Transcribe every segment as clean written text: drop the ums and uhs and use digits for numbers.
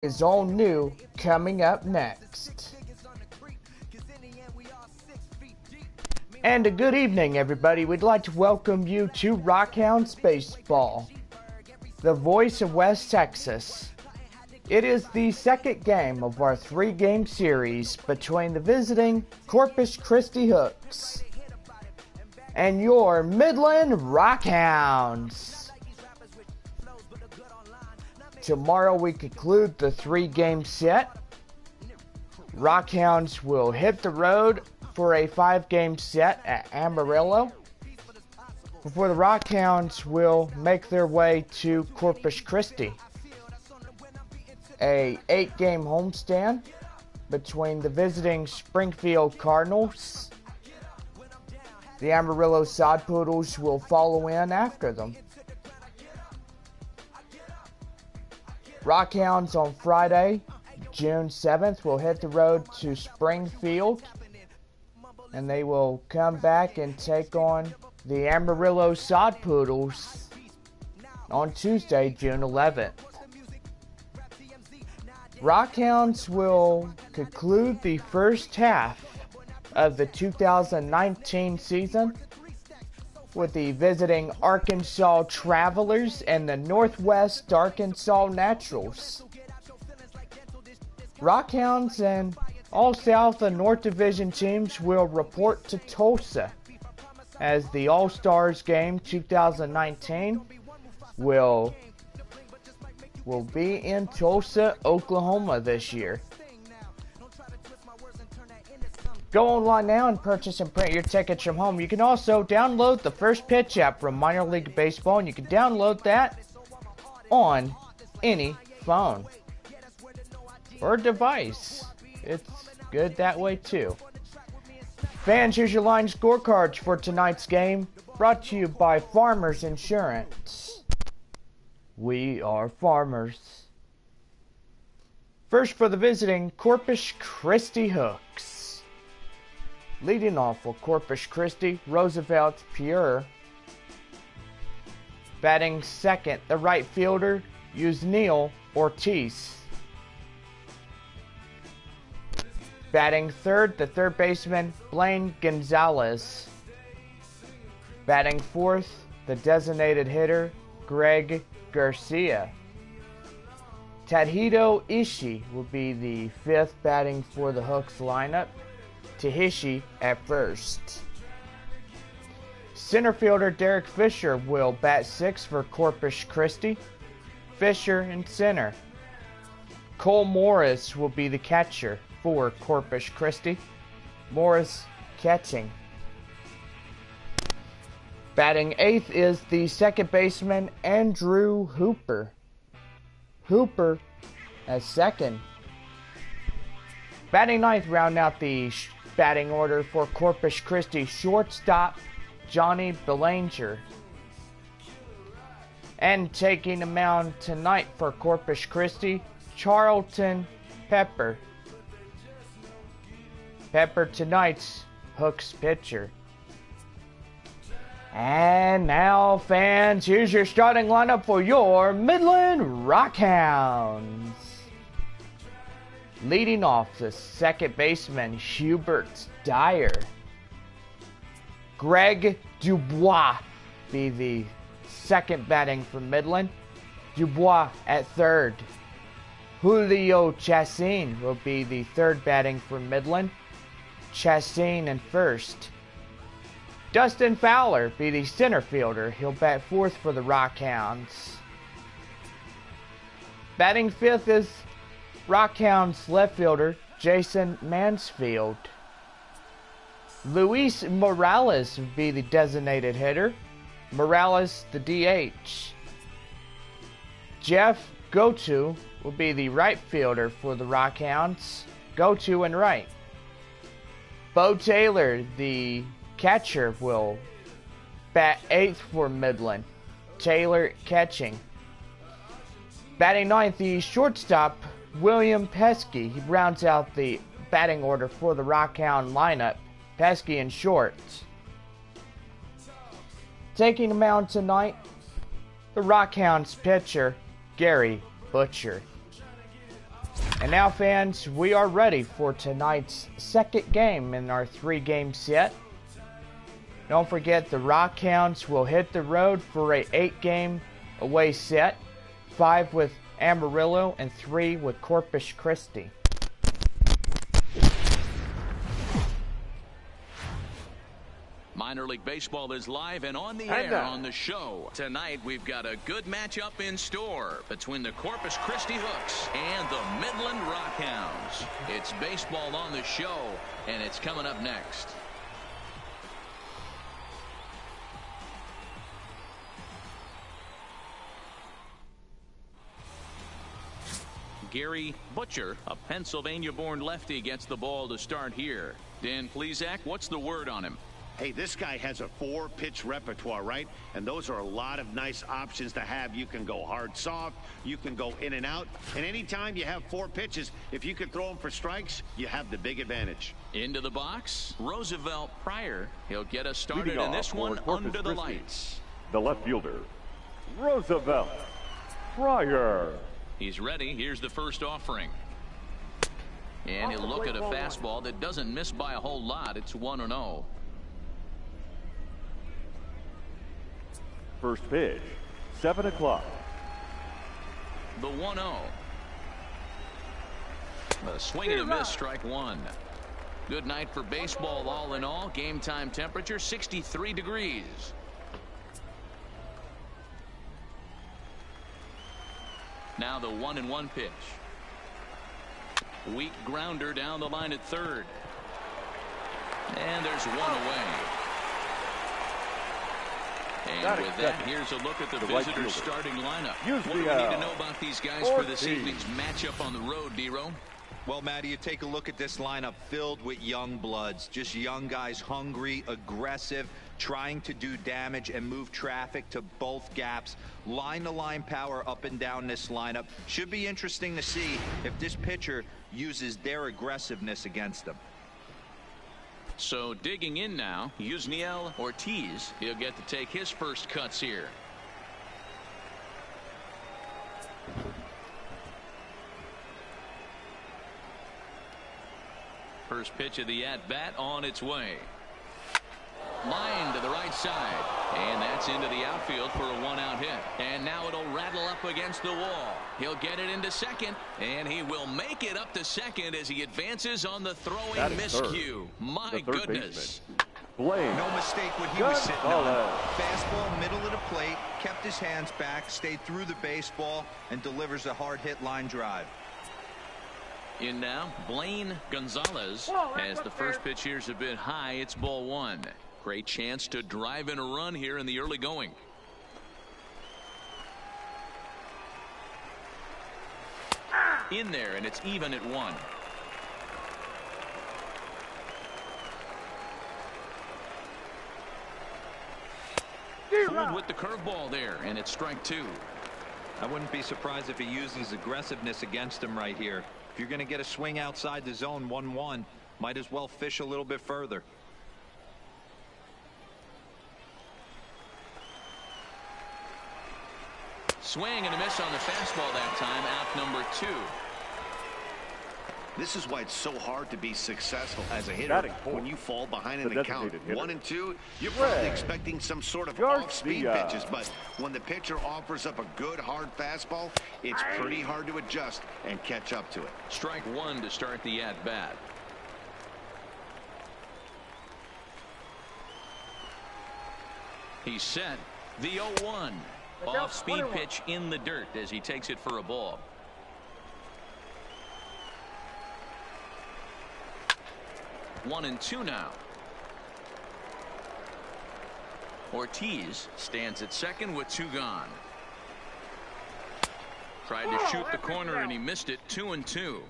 is all new coming up next. And a good evening, everybody. We'd like to welcome you to Rockhounds Baseball, the voice of West Texas. It is the second game of our three-game series between the visiting Corpus Christi Hooks and your Midland Rockhounds. Tomorrow we conclude the three-game set. Rockhounds will hit the road for a 5-game set at Amarillo before the Rockhounds will make their way to Corpus Christi. A 8-game homestand between the visiting Springfield Cardinals. The Amarillo Sod Poodles will follow in after them. Rockhounds on Friday, June 7th, will hit the road to Springfield, and they will come back and take on the Amarillo Sod Poodles on Tuesday, June 11th. Rockhounds will conclude the first half of the 2019 season with the visiting Arkansas Travelers and the Northwest Arkansas Naturals. Rockhounds and all South and North Division teams will report to Tulsa, as the All-Stars Game 2019 will be in Tulsa, Oklahoma this year. Go online now and purchase and print your tickets from home. You can also download the First Pitch app from Minor League Baseball, and you can download that on any phone or device. It's good that way too. Fans, here's your line scorecards for tonight's game, brought to you by Farmers Insurance. We are farmers. First for the visiting Corpus Christi Hooks. Leading off for Corpus Christi, Roosevelt Pure. Batting second, the right fielder, Yusniel Ortiz. Batting third, the third baseman, Blaine Gonzalez. Batting fourth, the designated hitter, Greg Garcia. Tadhito Ishii will be the fifth batting for the Hooks lineup. Tahishi at first. Center fielder Derek Fisher will bat sixth for Corpus Christi. Fisher in center. Cole Morris will be the catcher for Corpus Christi. Morris catching. Batting eighth is the second baseman Andrew Hooper. Hooper at second. Batting ninth, round out the batting order for Corpus Christi, shortstop Johnny Belanger. And taking the mound tonight for Corpus Christi, Charlton Pepper. Pepper tonight's Hooks pitcher. And now, fans, here's your starting lineup for your Midland Rockhounds. Leading off, the second baseman, Hubert Dyer. Greg Dubois be the second batting for Midland. Dubois at third. Julio Chassin will be the third batting for Midland. Chassin in first. Dustin Fowler be the center fielder. He'll bat fourth for the Rockhounds. Batting fifth is Rockhounds left fielder Jason Mansfield. Luis Morales will be the designated hitter. Morales the DH. Jeff Goto will be the right fielder for the Rockhounds. Goto and right. Bo Taylor, the catcher, will bat eighth for Midland. Taylor catching. Batting ninth, the shortstop William Pesky. He rounds out the batting order for the Rockhound lineup. Pesky in short. Taking the mound tonight, the Rockhounds pitcher, Gary Butcher. And now, fans, we are ready for tonight's second game in our 3-game set. Don't forget the Rockhounds will hit the road for a 8-game away set, 5 with Amarillo and 3 with Corpus Christi. Minor League Baseball is live and on the air on the show. Tonight we've got a good matchup in store between the Corpus Christi Hooks and the Midland Rockhounds. It's baseball on the show, and it's coming up next. Gary Butcher, a Pennsylvania-born lefty, gets the ball to start here. Dan Plesac, what's the word on him? Hey, this guy has a 4-pitch repertoire, right? And those are a lot of nice options to have. You can go hard, soft. You can go in and out. And anytime you have 4 pitches, if you can throw them for strikes, you have the big advantage. Into the box, Roosevelt Pryor. He'll get us started in this one under the lights. The left fielder, Roosevelt Pryor. He's ready. Here's the first offering. And he'll look at a fastball that doesn't miss by a whole lot. It's 1-0. First pitch, 7 o'clock. The 1-0. A swing and a miss, strike one. Good night for baseball all in all. Game time temperature 63 degrees. Now the 1-1 pitch. Weak grounder down the line at third. And there's one away. And with that, here's a look at the visitors' starting lineup. What do we need to know about these guys for this evening's matchup on the road, D-Row? Well, Matty, you take a look at this lineup filled with young bloods, just young guys, hungry, aggressive, trying to do damage and move traffic to both gaps. Line-to-line power up and down this lineup. Should be interesting to see if this pitcher uses their aggressiveness against them. So digging in now, Yusniel Ortiz. He'll get to take his first cuts here. First pitch of the at-bat on its way. Line to the right side. And that's into the outfield for a 1-out hit. And now it'll rattle up against the wall. He'll get it into second. And he will make it up to second as he advances on the throwing miscue. My goodness. No mistake what he was sitting on. Fastball middle of the plate. Kept his hands back. Stayed through the baseball. And delivers a hard hit line drive. In now, Blaine Gonzalez. As the first pitch here's a bit high, it's ball one. Great chance to drive in a run here in the early going. In there, and it's even at 1. Pulled with the curveball there, and it's strike 2. I wouldn't be surprised if he uses aggressiveness against him right here. If you're going to get a swing outside the zone 1-1, might as well fish a little bit further. Swing and a miss on the fastball that time. Out number 2. This is why it's so hard to be successful as a hitter. When you fall behind in the count 1-2, you're probably expecting some sort of off-speed pitches, but when the pitcher offers up a good hard fastball, it's pretty hard to adjust and catch up to it. Strike 1 to start the at-bat. He's set. The 0-1. Off-speed pitch in the dirt as he takes it for a ball. One and 2 now. Ortiz stands at second with 2 gone. Tried to shoot the corner and he missed it. 2-2.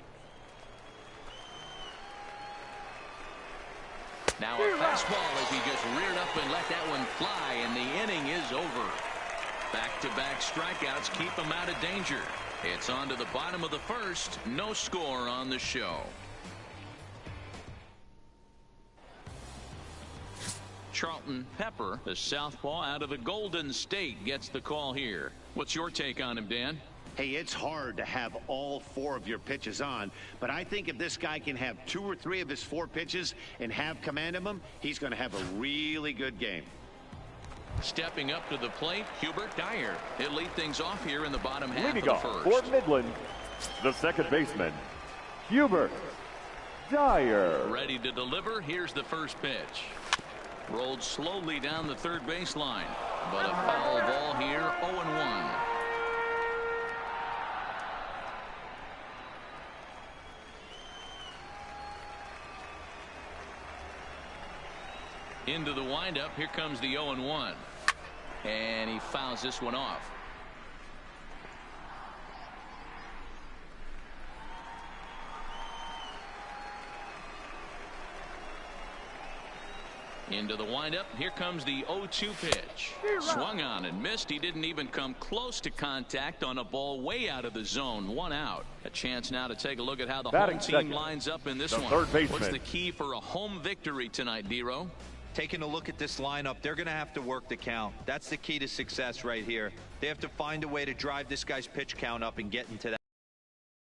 Now a fastball as he just reared up and let that one fly, and the inning is over. Back-to-back strikeouts keep him out of danger. It's on to the bottom of the first. No score on the show. Charlton Pepper, the southpaw out of the Golden State, gets the call here. What's your take on him, Dan? Hey, it's hard to have all 4 of your pitches on, but I think if this guy can have 2 or 3 of his 4 pitches and have command of them, he's going to have a really good game. Stepping up to the plate, Hubert Dyer. He'll lead things off here in the bottom half Leading of the off first. for Midland, the second baseman, Hubert Dyer. Ready to deliver. Here's the first pitch. Rolled slowly down the third baseline, but a foul ball here, 0-1. Into the windup. Here comes the 0-1. And he fouls this one off. Into the windup. Here comes the 0-2 pitch. Swung on and missed. He didn't even come close to contact on a ball way out of the zone. 1 out. A chance now to take a look at how the home team lines up in this one. What's the key for a home victory tonight, D-Row? Taking a look at this lineup, they're going to have to work the count. That's the key to success right here. They have to find a way to drive this guy's pitch count up and get into that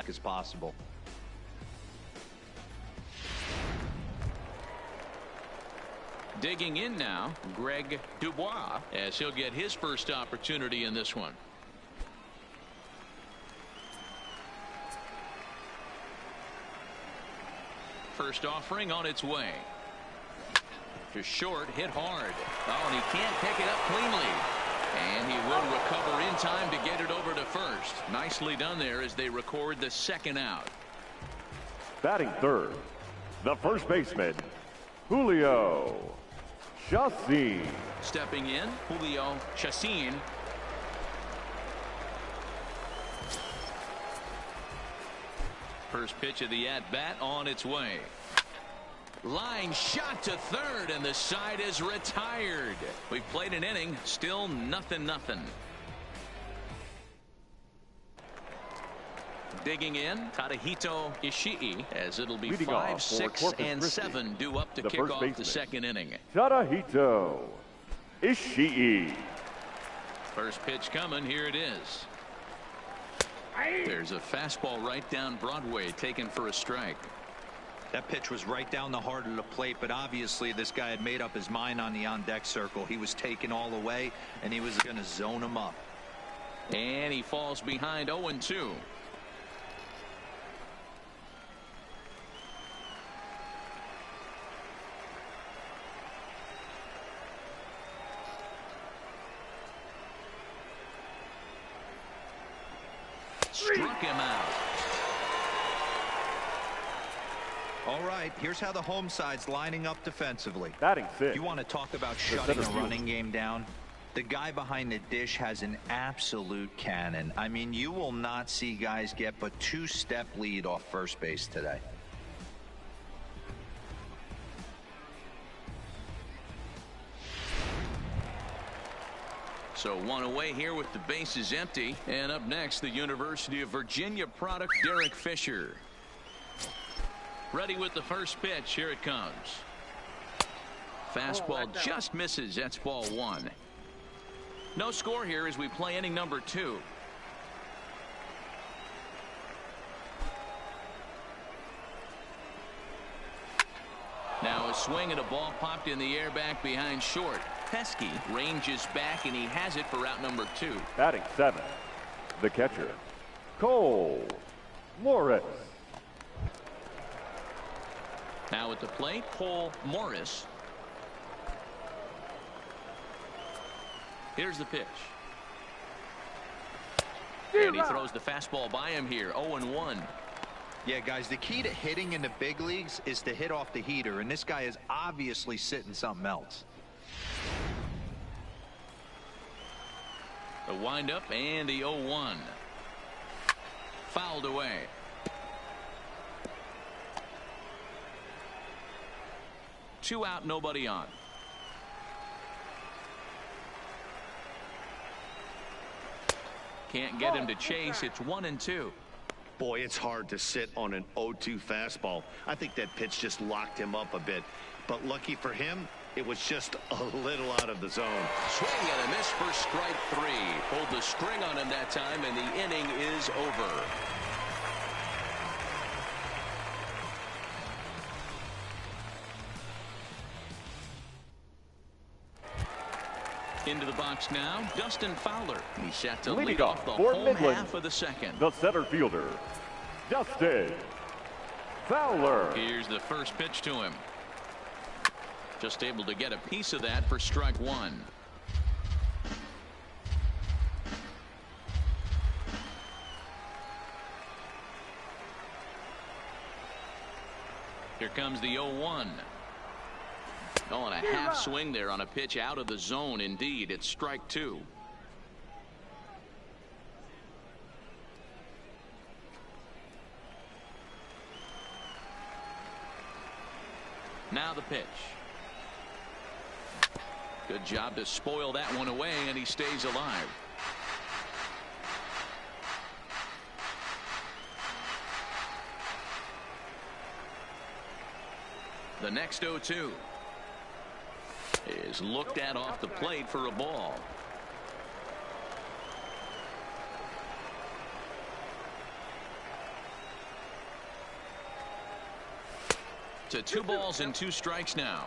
as possible. Digging in now, Greg Dubois, as he'll get his first opportunity in this one. First offering on its way. To short, hit hard. Oh, and he can't pick it up cleanly. And he will recover in time to get it over to first. Nicely done there as they record the second out. Batting third, the first baseman, Julio Chassin. Stepping in, Julio Chassin. First pitch of the at-bat on its way. Line shot to third, and the side is retired. We've played an inning, still 0-0. Digging in, Tadahito Ishii, as it'll be 5, 6, and 7 due up to kick off the second inning. Tadahito Ishii. First pitch coming, here it is. There's a fastball right down Broadway, taken for a strike. That pitch was right down the heart of the plate, but obviously this guy had made up his mind on the on-deck circle. He was taken all the way, and he was going to zone him up. And he falls behind 0-2. Struck him out. All right, here's how the home side's lining up defensively. Batting fifth. You want to talk about shutting a running game down? The guy behind the dish has an absolute cannon. I mean, you will not see guys get but 2-step lead off first base today. So 1 away here with the bases empty. And up next, the University of Virginia product, Derek Fisher. Ready with the first pitch. Here it comes. Fastball just misses. That's ball 1. No score here as we play inning number 2. Now a swing and a ball popped in the air back behind short. Pesky ranges back and he has it for out number 2. Batting 7th, the catcher, Cole Morris. Now at the plate, Cole Morris. Here's the pitch. And he throws the fastball by him here. 0-1. Yeah, guys, the key to hitting in the big leagues is to hit off the heater, and this guy is obviously sitting something else. The windup and the 0-1. Fouled away. Two out, nobody on. Can't get him to chase. It's 1-2. Boy, it's hard to sit on an 0-2 fastball. I think that pitch just locked him up a bit. But lucky for him, It was just a little out of the zone. Swing and a miss for strike 3. Pulled the string on him that time, and the inning is over. Into the box now, Dustin Fowler. He's set to lead off the home Midland, half of the second. the center fielder, Dustin Fowler. Here's the first pitch to him. Just able to get a piece of that for strike 1. Here comes the 0-1. Oh, and a half swing there on a pitch out of the zone. Indeed, it's strike 2. Now the pitch. Good job to spoil that one away, and he stays alive. The next 0-2 is looked at off the plate for a ball. To 2 balls and 2 strikes now.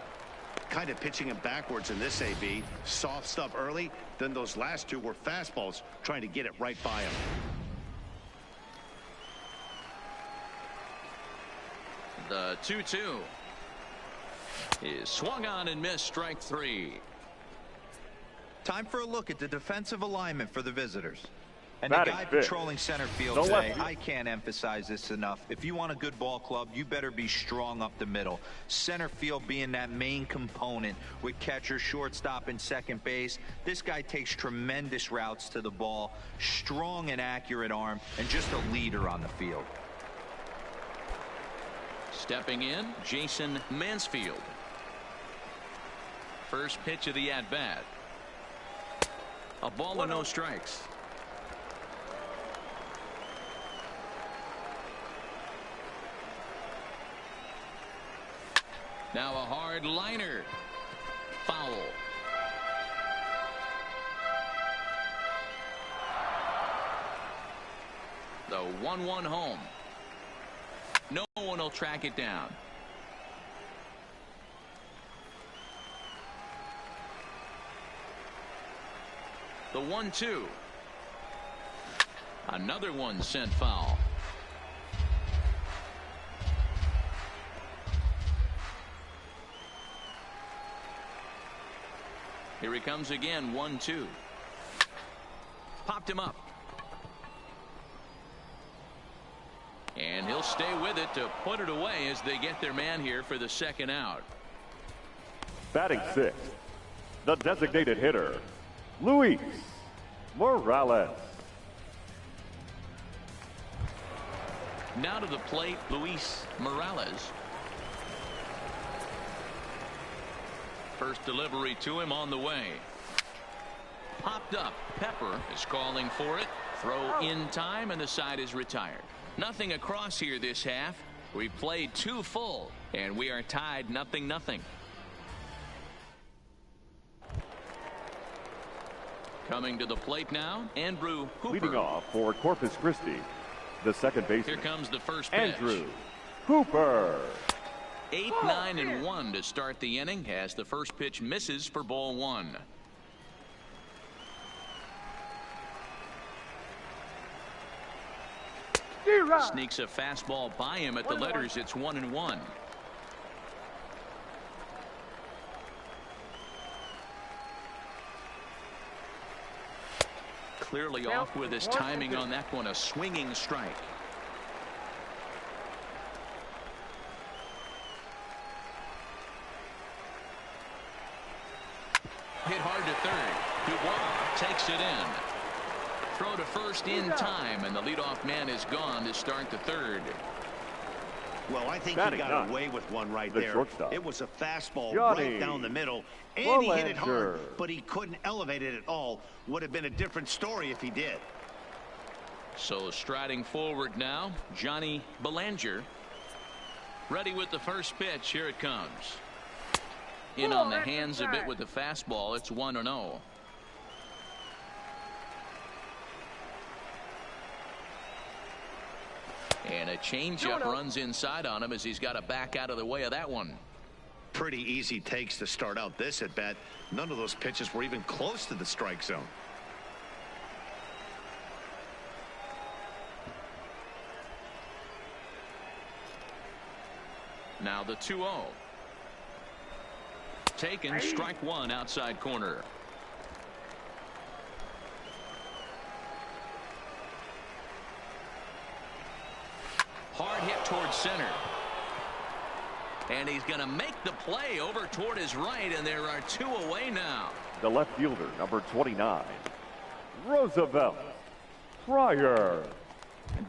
Kind of pitching him backwards in this AB. Soft stuff early, then those last 2 were fastballs, trying to get it right by him. The 2-2 is swung on and missed, strike 3. Time for a look at the defensive alignment for the visitors. And Batting the guy fifth, patrolling center field the today, lefty. I can't emphasize this enough. If you want a good ball club, you better be strong up the middle. Center field being that main component with catcher, shortstop, and second base. This guy takes tremendous routes to the ball, strong and accurate arm, and just a leader on the field. Stepping in, Jason Mansfield. First pitch of the at-bat. A ball and no strikes. Now a hard liner. Foul. The 1-1 home. No one will track it down. The 1-2. Another one sent foul. Here he comes again, 1-2. Popped him up. And he'll stay with it to put it away as they get their man here for the second out. Batting 6th, the designated hitter, Luis Morales. Now to the plate, Luis Morales. First delivery to him on the way. Popped up. Pepper is calling for it. Throw in time, and the side is retired. Nothing across here this half. We played 2 full, and we are tied 0-0. Coming to the plate now, Andrew Hooper. Leading off for Corpus Christi, the second baseman. Here comes the first pitch. Andrew Hooper. 8-9-1 to start the inning as the first pitch misses for ball 1. Sneaks a fastball by him at the letters. It's 1-1. Clearly off with his timing on that one. A swinging strike. Hit hard to third. Dubois takes it in. Throw to first in time, and the leadoff man is gone to start the third. Well, I think Batting he got nine, away with one right the there. shortstop, It was a fastball Johnny right down the middle, and he hit it hard, Belanger. but he couldn't elevate it at all. Would have been a different story if he did. So striding forward now, Johnny Belanger. Ready with the first pitch. Here it comes. in on the hands a bit with the fastball. It's 1-0. And a changeup runs inside on him as he's got to back out of the way of that one. Pretty easy takes to start out this at bat. None of those pitches were even close to the strike zone. Now the 2-0. Taken, strike one, outside corner. Hard hit towards center. And he's going to make the play over toward his right, and there are two away now. The left fielder, number 29, Roosevelt Pryor.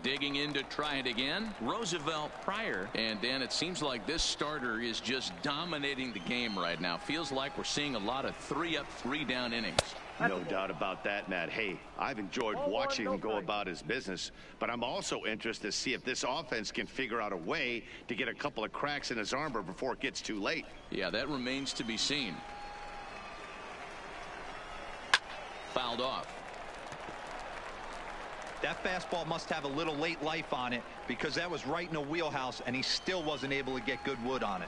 Digging in to try it again, Roosevelt Pryor. And Dan, it seems like this starter is just dominating the game right now. Feels like we're seeing a lot of 3-up, 3-down innings. No doubt about that, Matt. Hey, I've enjoyed watching him go about his business, but I'm also interested to see if this offense can figure out a way to get a couple of cracks in his armor before it gets too late. Yeah, that remains to be seen. Fouled off. That fastball must have a little late life on it because that was right in the wheelhouse, and he still wasn't able to get good wood on it.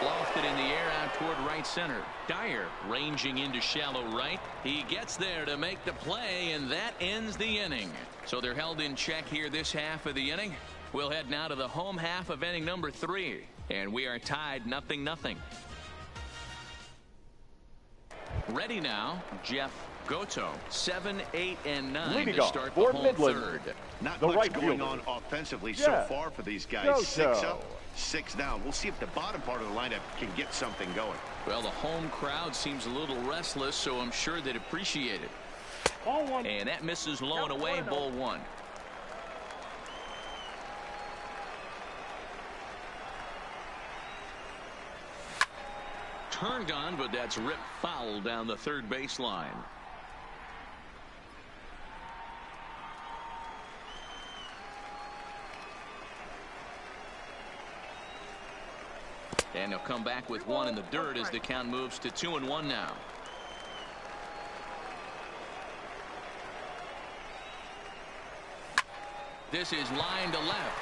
Lofted in the air out toward right center. Dyer ranging into shallow right. He gets there to make the play, and that ends the inning. So they're held in check here this half of the inning. We'll head now to the home half of inning number 3, and we are tied 0-0. Ready now, Jeff Goto, 7, 8, and 9 Leading to off start for the home Midland, third. Not the much right going fielder, on offensively so Jeff far for these guys. Goto. 6 up, 6 down. We'll see if the bottom part of the lineup can get something going. Well, the home crowd seems a little restless, so I'm sure they'd appreciate it. Ball one. And that misses low and away, ball one. Turned on, but that's ripped foul down the third baseline. And he'll come back with one in the dirt as the count moves to 2-1 now. This is line to left.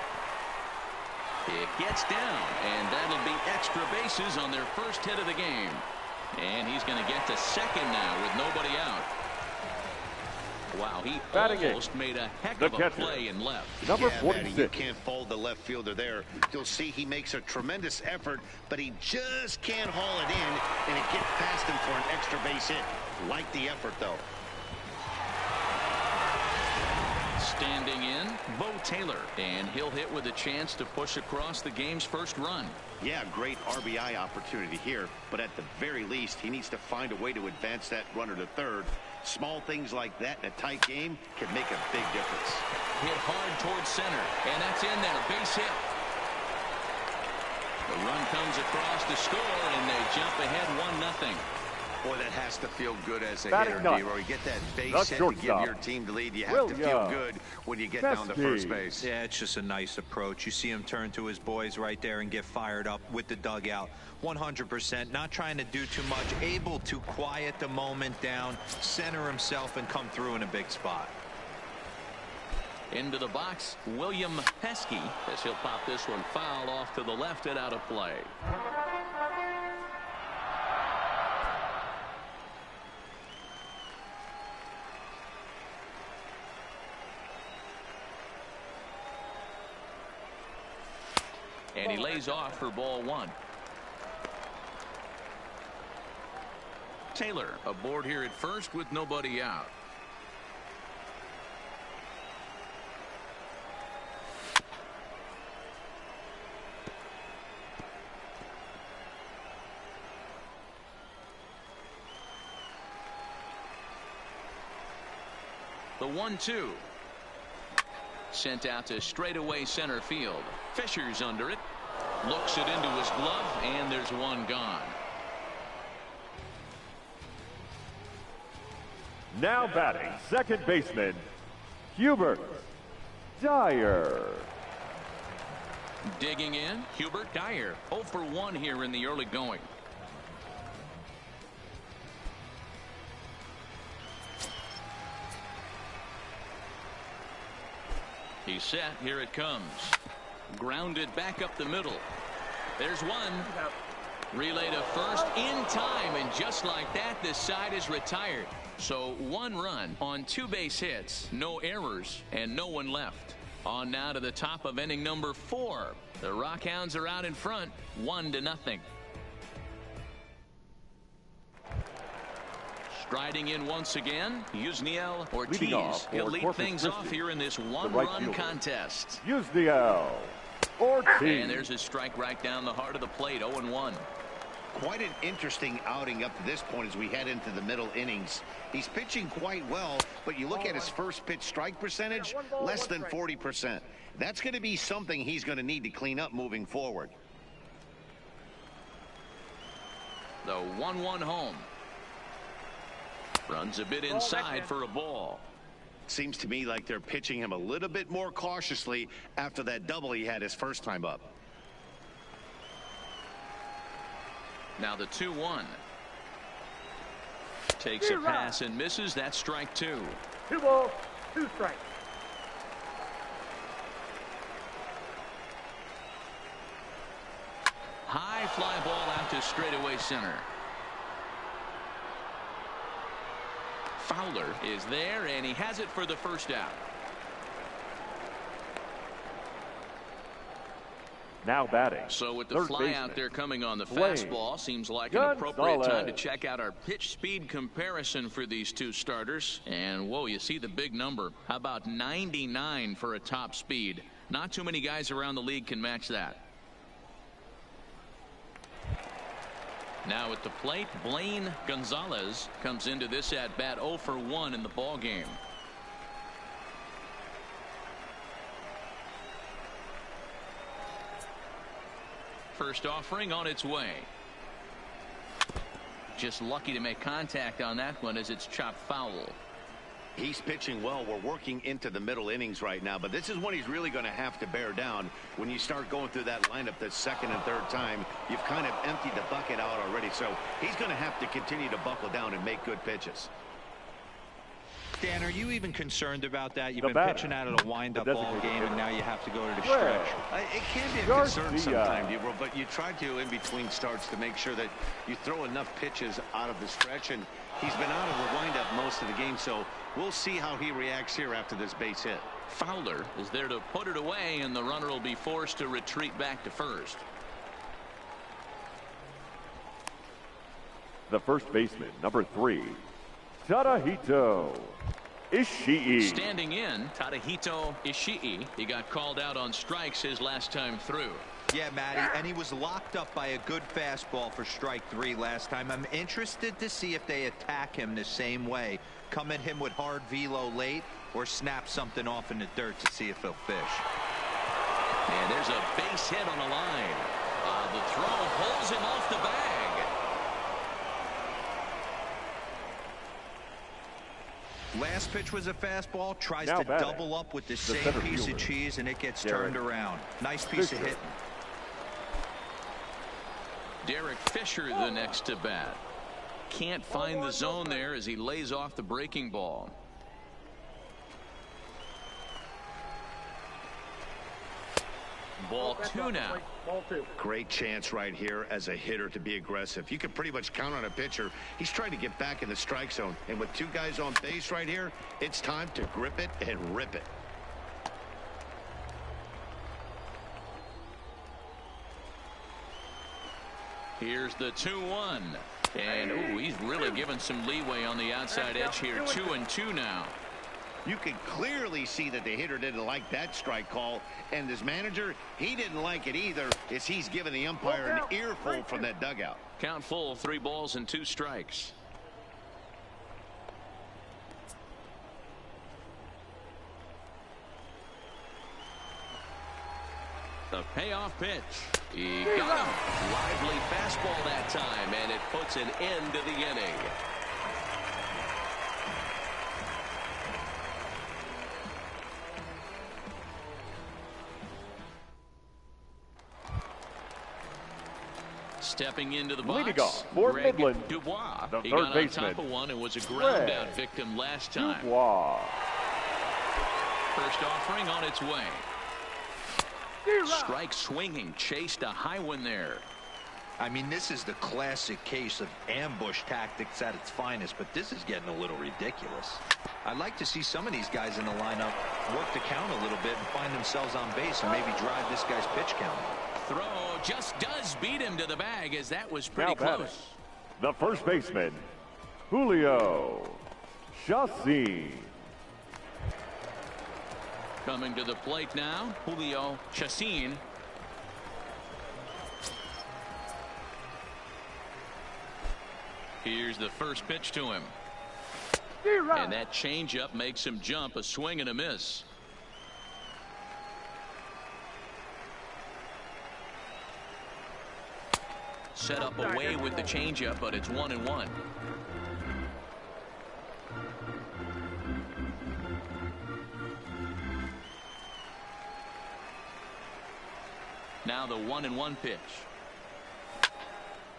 It gets down, and that'll be extra bases on their first hit of the game. And he's going to get to second now with nobody out. Wow, he almost made a heck of a play in left. Number yeah, 46. Matty, you can't fold the left fielder there. You'll see he makes a tremendous effort, but he just can't haul it in, and it gets past him for an extra base hit. Like the effort, though. Standing in, Bo Taylor, and he'll hit with a chance to push across the game's first run. Yeah, great RBI opportunity here, but at the very least, he needs to find a way to advance that runner to third. Small things like that in a tight game can make a big difference. Hit hard towards center, and that's in there, base hit. The run comes across to score, and they jump ahead 1-0. Boy, that has to feel good as a Batting hitter, ninth. D-Roy. Get that base The hit to give shortstop, your team the lead. You have to feel good when you get down to first base. Yeah, it's just a nice approach. You see him turn to his boys right there and get fired up with the dugout. 100%, not trying to do too much, able to quiet the moment down, center himself, and come through in a big spot. Into the box, William Pesky, as he'll pop this one foul off to the left and out of play. And he lays off for ball one. Taylor aboard here at first with nobody out. The 1-2. Sent out to straightaway center field. Fisher's under it. Looks it into his glove, and there's one gone. Now batting, second baseman, Hubert Dyer. Digging in, Hubert Dyer. 0 for 1 here in the early going. He's set. Here it comes. Grounded back up the middle. There's one. Relay to first in time, and just like that, this side is retired. So 1 run on 2 base hits, no errors, and no one left. On now to the top of inning number 4. The Rockhounds are out in front, 1-0. Striding in once again, Yusniel Ortiz. He'll lead things off here in this 1-run contest. Yusniel Ortiz. And there's a strike right down the heart of the plate, 0-1. Quite an interesting outing up to this point as we head into the middle innings. He's pitching quite well, but you look at his first pitch strike percentage, less than 40%. That's going to be something he's going to need to clean up moving forward. The 1-1 home. Runs a bit inside for a ball. Seems to me like they're pitching him a little bit more cautiously after that double he had his first time up. Now the 2-1. Takes a pass and misses. That's strike 2. 2 balls, 2 strikes. High fly ball out to straightaway center. Fowler is there, and he has it for the first out. Now batting. So with the third fly baseman. out there coming on the Blaine fastball, seems like an appropriate time to check out our pitch speed comparison for these two starters. And whoa, you see the big number. How about 99 for a top speed? Not too many guys around the league can match that. Now at the plate, Blaine Gonzalez comes into this at bat 0 for 1 in the ball game. First offering on its way. Just lucky to make contact on that one as it's chopped foul. He's pitching well. We're working into the middle innings right now, but this is when he's really going to have to bear down. When you start going through that lineup the second and third time, you've kind of emptied the bucket out already. So he's going to have to continue to buckle down and make good pitches. Dan, are you even concerned about that? You've been pitching out of a wind-up ball game, and now you have to go to the stretch. It can be a concern sometimes, but you try to, in between starts, to make sure that you throw enough pitches out of the stretch, and he's been out of the wind-up most of the game, so we'll see how he reacts here after this base hit. Fowler is there to put it away, and the runner will be forced to retreat back to first. The first baseman, number 3, Tadahito Ishii. Standing in, Tadahito Ishii. He got called out on strikes his last time through. Yeah, Matty, and he was locked up by a good fastball for strike 3 last time. I'm interested to see if they attack him the same way. Come at him with hard velo late or snap something off in the dirt to see if he'll fish. And there's a base hit on the line. The throw pulls him off the bag. Last pitch was a fastball, tries to double up with the same piece of cheese, and it gets turned around. Nice piece of hitting. Derek Fisher the next to bat. Can't find the zone there as he lays off the breaking ball. Ball 2 now. Great chance right here as a hitter to be aggressive. You can pretty much count on a pitcher. He's trying to get back in the strike zone. And with 2 guys on base right here, it's time to grip it and rip it. Here's the 2-1. And ooh, he's really given some leeway on the outside edge here. 2-2 now. You can clearly see that the hitter didn't like that strike call, and his manager, he didn't like it either, as he's giving the umpire an earful from that dugout. Count full, 3 balls and 2 strikes. The payoff pitch. He got him. Lively fastball that time, and it puts an end to the inning. Stepping into the box, leading off for Midland, Dubois. the He third got baseman, on top of one and was a ground out victim last time. Dubois. First offering on its way. Strike swinging, chased a high one there. I mean, this is the classic case of ambush tactics at its finest, but this is getting a little ridiculous. I'd like to see some of these guys in the lineup work the count a little bit and find themselves on base and maybe drive this guy's pitch count. Throw just does beat him to the bag, as that was pretty Now batting, close. the first baseman, Julio Chassin. Coming to the plate now, Julio Chassin. Here's the first pitch to him. And that changeup makes him jump, a swing and a miss. Set up away with the changeup, but it's 1-1. Now the 1-1 pitch.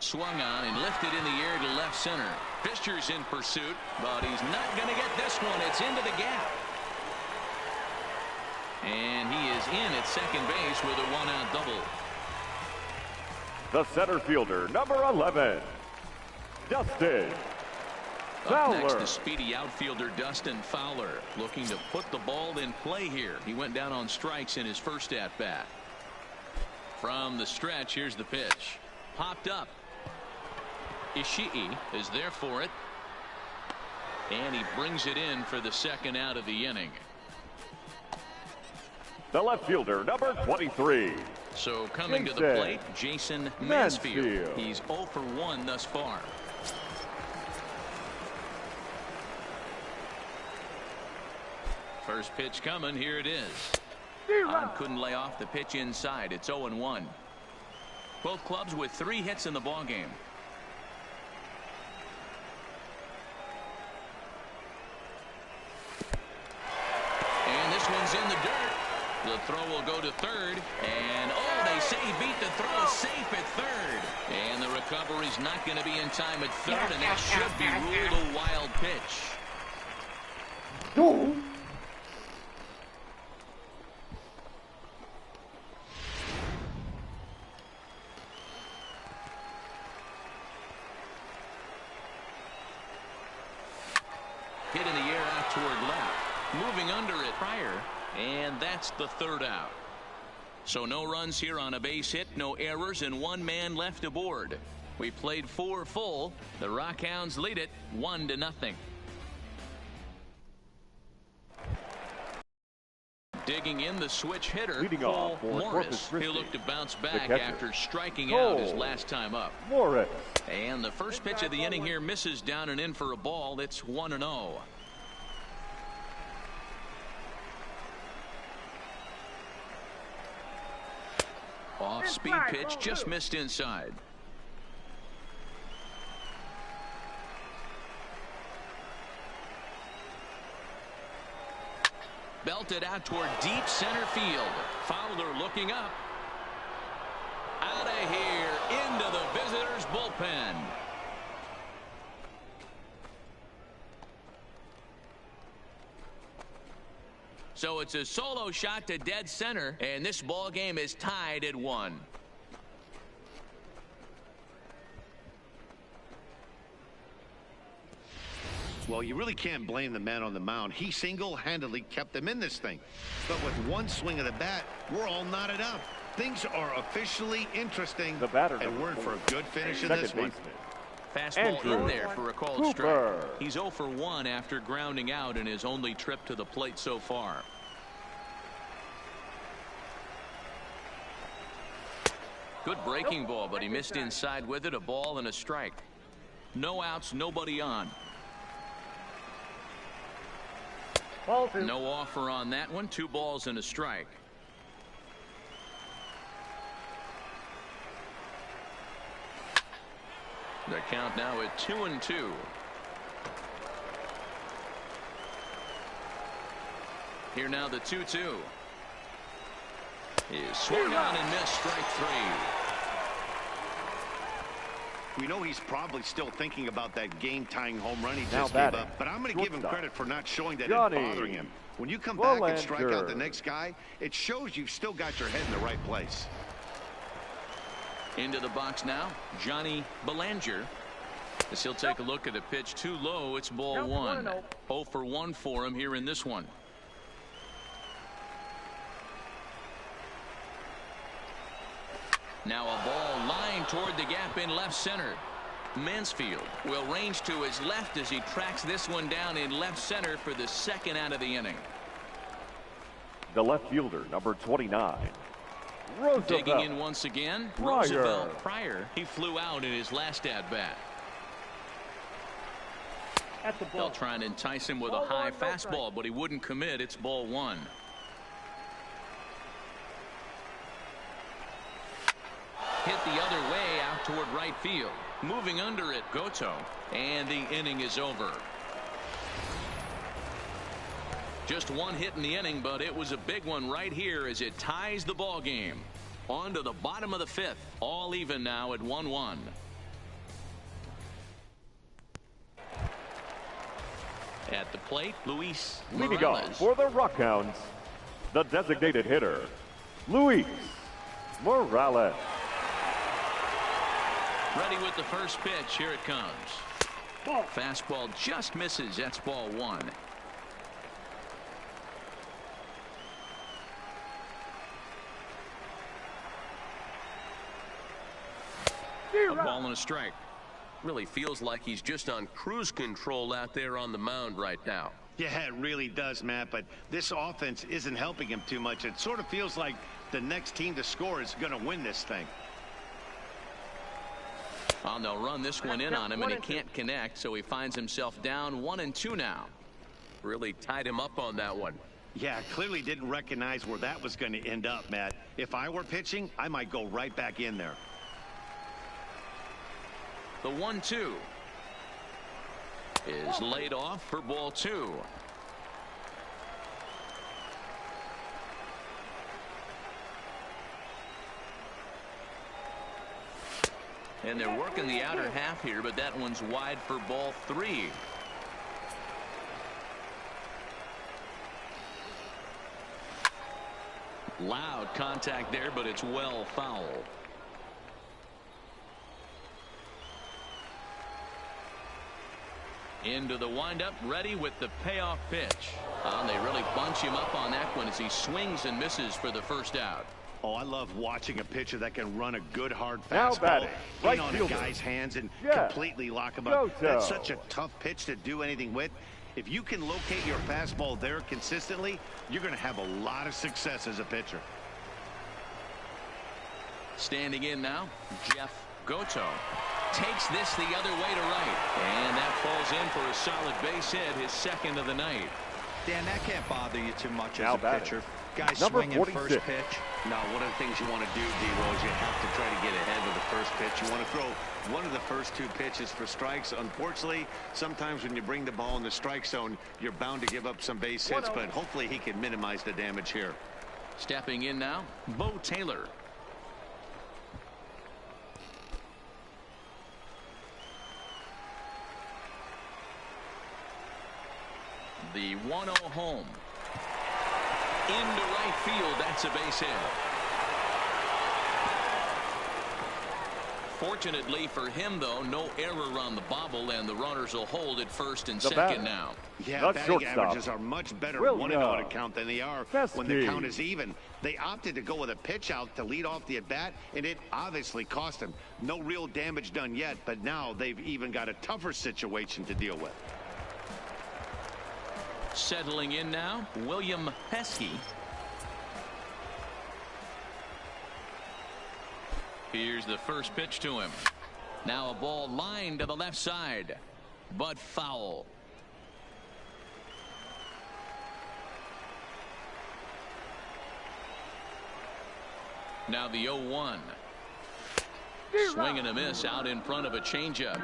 Swung on and lifted in the air to left center. Fisher's in pursuit, but he's not going to get this one. It's into the gap. And he is in at second base with a one-out double. The center fielder, number 11, Dustin Fowler. Up next, the speedy outfielder Dustin Fowler, looking to put the ball in play here. He went down on strikes in his first at-bat. From the stretch, here's the pitch. Popped up. Ishii is there for it. And he brings it in for the second out of the inning. The left fielder, number 23. So coming to the plate, Jason Mansfield. He's 0 for 1 thus far. First pitch coming. Here it is. On couldn't lay off the pitch inside. It's 0-1. Both clubs with 3 hits in the ball game. And this one's in the dirt. The throw will go to third. And oh, they say he beat the throw, safe at third. And the recovery's not going to be in time at third, and that should be ruled a wild pitch. Hit in the air out toward left. Moving under it prior. And that's the third out. So no runs here on a base hit, no errors, and 1 man left aboard. We played 4 full. The Rockhounds lead it 1-0. Digging in, the switch hitter, Leading Paul off for Morris. Corpus He'll look to bounce back catcher, after striking out his last time up. Morris. And the first pitch of the inning here misses down and in for a ball. It's 1-0. Off-speed pitch, just missed inside. Belted out toward deep center field. Fowler looking up. Out of here, into the visitors' bullpen. So it's a solo shot to dead center, and this ball game is tied at 1. Well, you really can't blame the man on the mound. He single-handedly kept them in this thing. But with one swing of the bat, we're all knotted up. Things are officially interesting, The batter, and we're in for a good finish in second this one. baseman, Fastball Andrew in there for a called Cooper. strike. He's 0 for 1 after grounding out in his only trip to the plate so far. Good breaking ball, but he missed inside with it. A ball and a strike. No outs, nobody on. No offer on that one. 2 balls and a strike. The count now at 2-2. Here now the 2-2. Is swung on and missed, strike 3. We know he's probably still thinking about that game-tying home run he just gave up, but I'm going to give him credit for not showing that it's bothering him. When you come back and strike out the next guy, it shows you've still got your head in the right place. Into the box now, Johnny Belanger. As he'll take a look at a pitch too low, it's ball one. 0 for 1 for him here in this one. Now a ball lined toward the gap in left center. Mansfield will range to his left as he tracks this one down in left center for the second out of the inning. The left fielder, number 29. Roosevelt. Digging in once again, Roosevelt Pryor. He flew out in his last at-bat. They'll try and entice him with a high fastball, but he wouldn't commit. It's ball one. Hit the other way out toward right field. Moving under it, Goto. And the inning is over. Just one hit in the inning, but it was a big one right here as it ties the ball game. On to the bottom of the fifth. All even now at 1-1. At the plate, Luis Leading off for the Rockhounds, the designated hitter, Luis Morales. Ready with the first pitch. Here it comes. Fastball just misses. That's ball one. A ball and a strike. Really feels like he's just on cruise control out there on the mound right now. Yeah, it really does, Matt, but this offense isn't helping him too much. It sort of feels like the next team to score is going to win this thing. Well, they'll run this one in on him, and he can't connect, so he finds himself down 1-2 now. Really tied him up on that one. Yeah, clearly didn't recognize where that was going to end up, Matt. If I were pitching, I might go right back in there. The 1-2 is laid off for ball two. And they're working the outer half here, but that one's wide for ball three. Loud contact there, but it's well foul. Into the windup, ready with the payoff pitch. They really bunch him up on that one as he swings and misses for the first out. Oh, I love watching a pitcher that can run a good hard fastball in on a guy's hands and completely lock him up. That's such a tough pitch to do anything with. If you can locate your fastball there consistently, you're going to have a lot of success as a pitcher. Standing in now, Jeff Goto takes this the other way to right, and that falls in for a solid base hit, his second of the night. Dan, that can't bother you too much as a pitcher. Guys Number swinging 46. first pitch. No, one of the things you want to do, D-Rose, you have to try to get ahead with the first pitch. You want to throw one of the first two pitches for strikes. Unfortunately, sometimes when you bring the ball in the strike zone, you're bound to give up some base hits, but hopefully he can minimize the damage here. Stepping in now, Bo Taylor. The 1-0 home. Into right field. That's a base hit. Fortunately for him, though, no error on the bobble, and the runners will hold at first and second now. Yeah, batting averages are much better one and out count than they are when the count is even. They opted to go with a pitch out to lead off the at-bat, and it obviously cost them. No real damage done yet, but now they've even got a tougher situation to deal with. Settling in now, William Pesky. Here's the first pitch to him. Now a ball lined to the left side, but foul. Now the 0-1. Swing and a miss out in front of a changeup.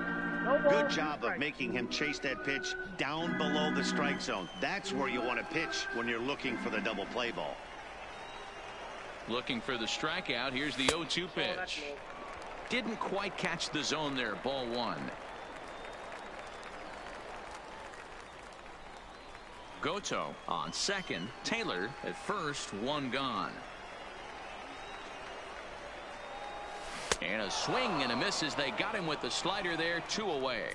Good job of making him chase that pitch down below the strike zone. That's where you want to pitch when you're looking for the double play ball. Looking for the strikeout. Here's the 0-2 pitch. Didn't quite catch the zone there. Ball one. Goto on second. Taylor at first. One gone. And a swing and a miss as they got him with the slider there. 2 away.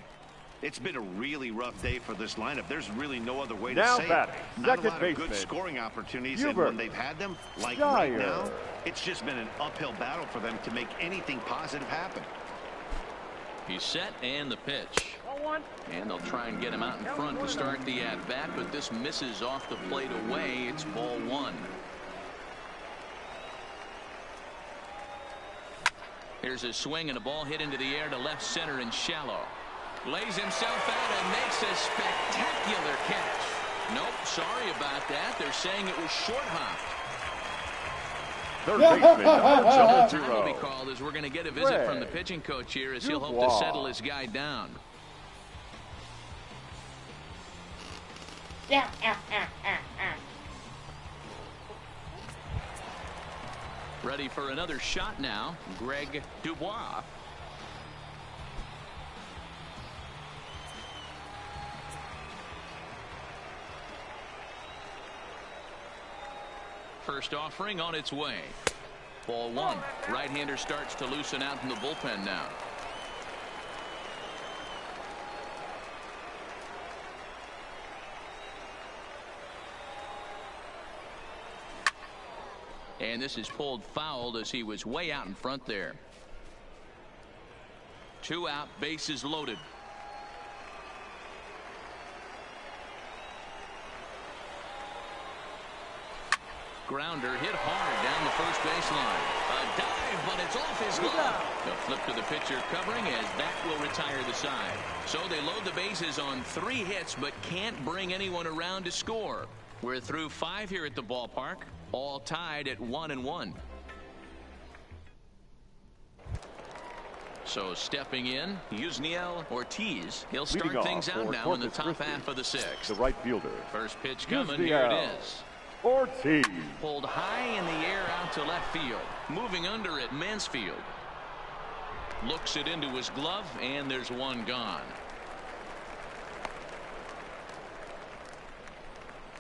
It's been a really rough day for this lineup. There's really no other way now to say batting, it. Not a lot of good scoring opportunities, and when they've had them, like right now, it's just been an uphill battle for them to make anything positive happen. He's set and the pitch. And they'll try and get him out in front to start the at-bat, but this misses off the plate away. It's ball one. Here's a swing and a ball hit into the air to left center and shallow. Lays himself out and makes a spectacular catch. Nope, sorry about that. They're saying it was short hopped. Third baseman, Time will be called as we're going to get a visit from the pitching coach here as he'll hope to settle his guy down. Ready for another shot now, Greg Dubois. First offering on its way. Ball one. Right-hander starts to loosen out in the bullpen now. And this is pulled fouled as he was way out in front there. 2 out, bases loaded. Grounder hit hard down the first baseline. A dive, but it's off his glove. A flip to the pitcher covering as that will retire the side. So they load the bases on 3 hits but can't bring anyone around to score. We're through 5 here at the ballpark, all tied at 1-1. So stepping in, Yusniel Ortiz. He'll start things out now in the top half of the 6th. The right fielder. First pitch coming. Here it is. Ortiz. Pulled high in the air out to left field. Moving under at Mansfield. Looks it into his glove, and there's one gone.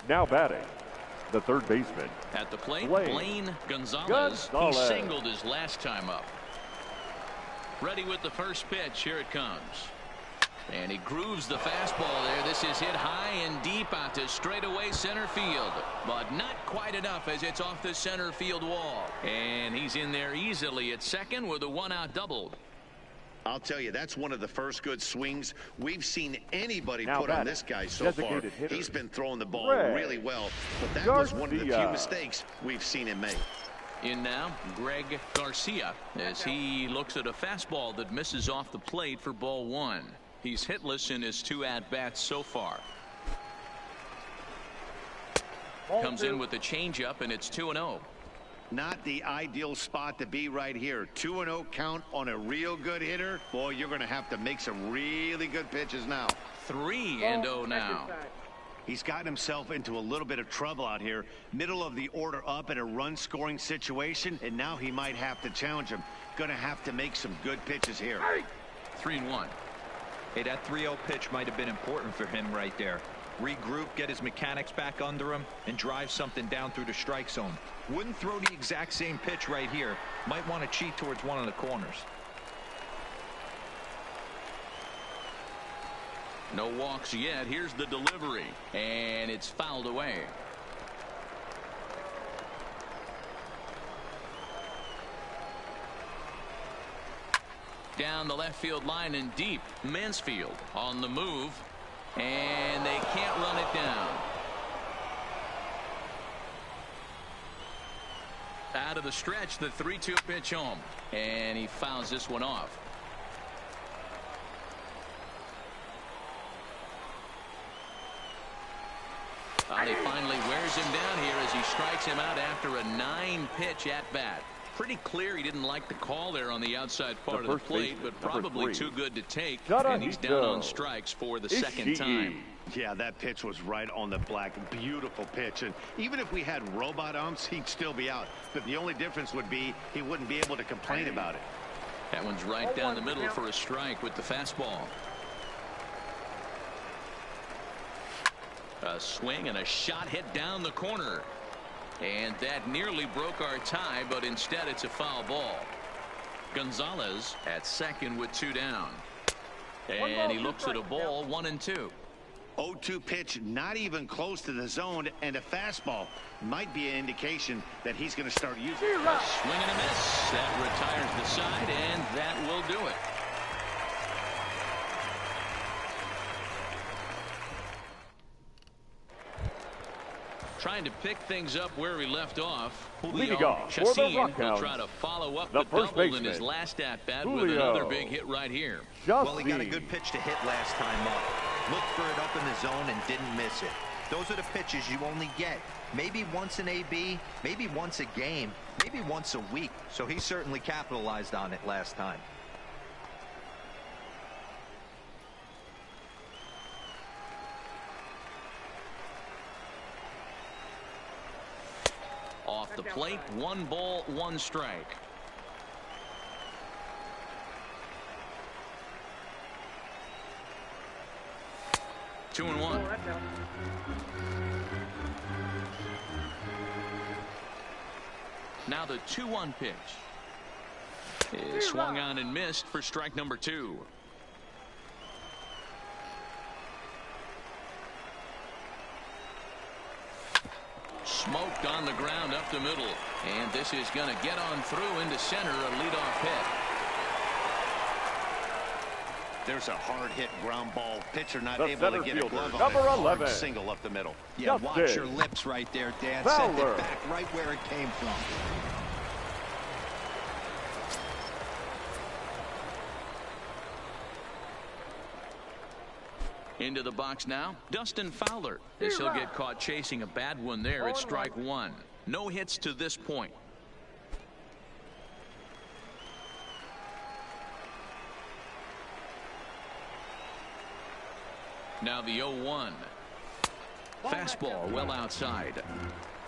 Now batting, the third baseman. At the plate, Blaine Gonzalez. He singled his last time up. Ready with the first pitch. Here it comes. And he grooves the fastball there. This is hit high and deep out to straightaway center field. But not quite enough as it's off the center field wall. And he's in there easily at second with a 1-out double. I'll tell you, that's one of the first good swings we've seen anybody put on this guy so far. He's been throwing the ball really well. But that was one of the few mistakes we've seen him make. In now, Greg Garcia as he looks at a fastball that misses off the plate for ball one. He's hitless in his 2 at-bats so far. Comes in with a changeup, and it's 2-0. Not the ideal spot to be right here. 2-0 count on a real good hitter. Boy, you're going to have to make some really good pitches now. 3-0 now. He's gotten himself into a little bit of trouble out here. Middle of the order up in a run-scoring situation, and now he might have to challenge him. Going to have to make some good pitches here. 3-1. Hey, that 3-0 pitch might have been important for him right there. Regroup, get his mechanics back under him, and drive something down through the strike zone. Wouldn't throw the exact same pitch right here. Might want to cheat towards one of the corners. No walks yet. Here's the delivery. And it's fouled away. Down the left field line and deep. Mansfield on the move. And they can't run it down. Out of the stretch, the 3-2 pitch home. And he fouls this one off. He finally wears him down here as he strikes him out after a 9-pitch at-bat. Pretty clear he didn't like the call there on the outside part of the plate, but probably too good to take, and he's down on strikes for the second time. Yeah, that pitch was right on the black. Beautiful pitch, and even if we had robot umps, he'd still be out. But the only difference would be he wouldn't be able to complain about it. That one's right down the middle for a strike with the fastball. A swing and a shot hit down the corner. And that nearly broke our tie, but instead it's a foul ball. Gonzalez at second with 2 down. And he looks at a ball, 1-2. 0-2 pitch, not even close to the zone, and a fastball might be an indication that he's going to start using it. A swing and a miss. That retires the side, and that will do it. Trying to pick things up where we left off. Leading off for the will try to follow up the double in his last at-bat with another big hit right here. Well, he got a good pitch to hit last time up. Looked for it up in the zone and didn't miss it. Those are the pitches you only get. Maybe once an AB, maybe once a game, maybe once a week. So he certainly capitalized on it last time. Off the plate, 1 ball, 1 strike. Two and one. Now the 2-1 pitch is swung on and missed for strike number 2. Smoked on the ground up the middle, and this is going to get on through into center, a leadoff hit. There's a hard hit ground ball. Pitcher not able to get a glove on number it. 11. Single up the middle. Yeah, watch your lips right there, Dan. Sent it back right where it came from. Into the box now, Dustin Fowler. This he'll get caught chasing a bad one there at strike 1. No hits to this point. Now the 0-1. Fastball well outside.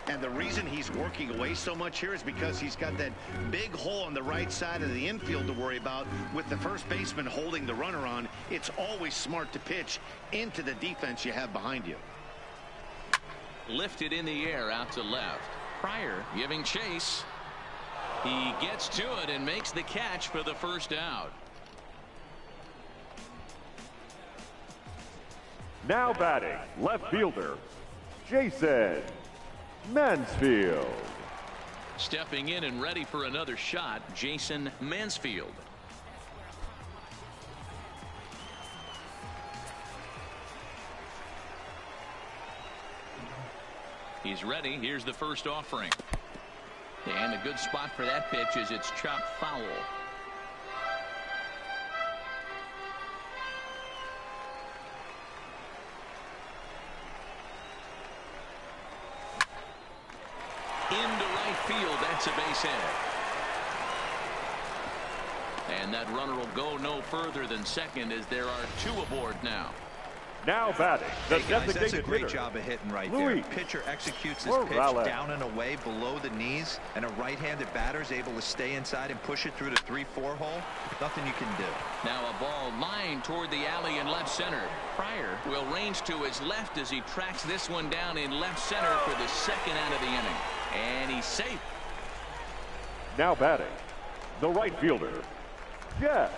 And the reason he's working away so much here is because he's got that big hole on the right side of the infield to worry about. With the first baseman holding the runner on, it's always smart to pitch into the defense you have behind you. Lifted in the air out to left. Pryor giving chase. He gets to it and makes the catch for the first out. Now batting, left fielder, Jason Mansfield. Stepping in and ready for another shot, Jason Mansfield. He's ready. Here's the first offering. And a good spot for that pitch is it's chopped foul. Into right field. That's a base hit. And that runner will go no further than second as there are 2 aboard now. Now batting, the Guys, that's a great hitter, job of hitting right Louis there. Pitcher executes his pitch down and away below the knees, and a right-handed batter is able to stay inside and push it through the 3-4 hole. Nothing you can do. Now a ball lined toward the alley in left center. Pryor will range to his left as he tracks this one down in left center for the second out of the inning. And he's safe. Now batting, the right fielder, Jeff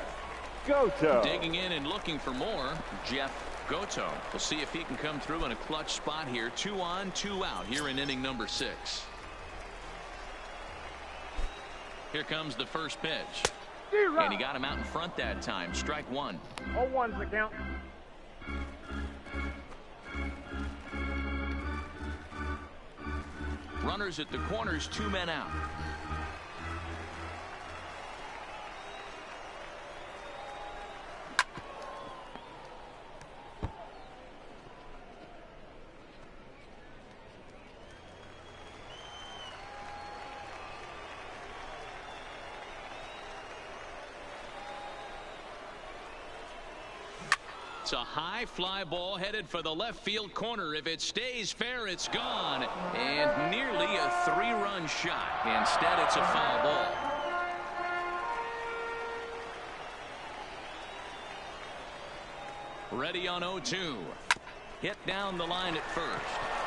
Goto. Digging in and looking for more, Jeff Goto. We'll see if he can come through in a clutch spot here. 2 on, 2 out here in inning number 6. Here comes the first pitch. And he got him out in front that time. Strike 1. 0-1's the count. Runners at the corners, 2 men out. It's a high fly ball headed for the left field corner. If it stays fair, it's gone. And nearly a 3-run shot. Instead, it's a foul ball. Ready on 0-2. Hit down the line at first.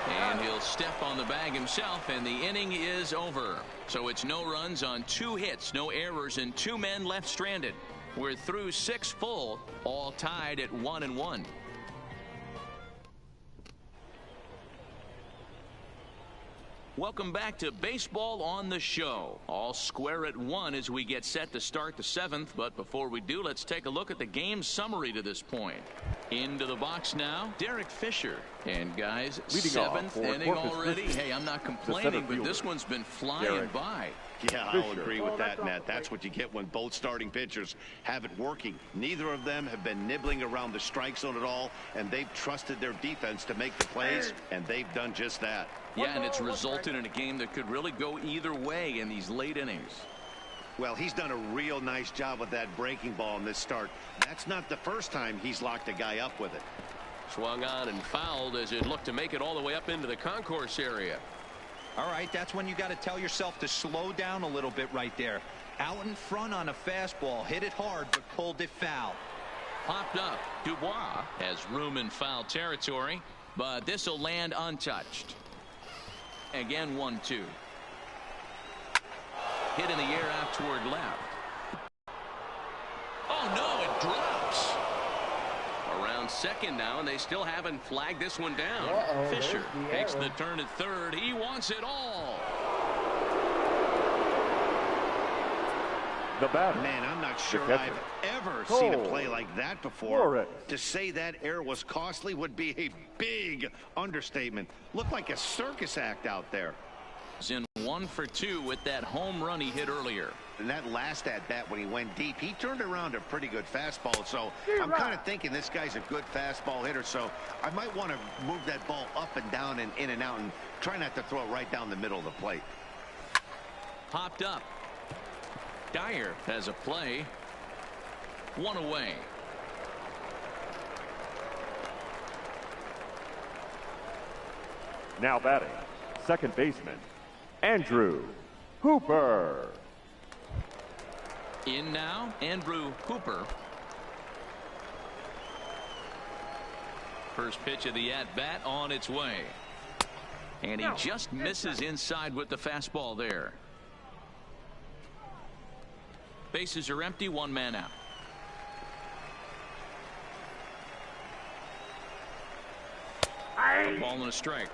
And he'll step on the bag himself, and the inning is over. So it's no runs on 2 hits, no errors, and 2 men left stranded. We're through 6 full, all tied at 1-1. Welcome back to Baseball on the Show. All square at 1 as we get set to start the 7th. But before we do, let's take a look at the game summary to this point. Into the box now, Derek Fisher. And guys, Leading 7th inning already. Hey, I'm not complaining, but this one's been flying by. Yeah, I'll agree with that, Matt. That's what you get when both starting pitchers have it working. Neither of them have been nibbling around the strike zone at all, and they've trusted their defense to make the plays, and they've done just that. Yeah, and it's resulted in a game that could really go either way in these late innings. Well, he's done a real nice job with that breaking ball in this start. That's not the first time he's locked a guy up with it. Swung on and fouled as it looked to make it all the way up into the concourse area. All right, that's when you got to tell yourself to slow down a little bit right there. Out in front on a fastball, hit it hard, but pulled it foul. Popped up. Dubois has room in foul territory, but this will land untouched. Again, 1-2. Hit in the air out toward left. Oh, no, it drops. Around second now, and they still haven't flagged this one down. Fisher takes the turn at third. He wants it all. The batter. Man, I'm not sure I've ever seen a play like that before. To say that error was costly would be a big understatement. Looked like a circus act out there. He's in 1 for 2 with that home run he hit earlier. And that last at bat when he went deep, he turned around a pretty good fastball. So I'm kind of thinking this guy's a good fastball hitter. So I might want to move that ball up and down and in and out and try not to throw it right down the middle of the plate. Popped up. Dyer has a play. 1 away. Now batting, second baseman, Andrew Hooper. In now, Andrew Hooper. First pitch of the at-bat on its way. And he just misses inside with the fastball there. Bases are empty, 1 man out. A ball and a strike.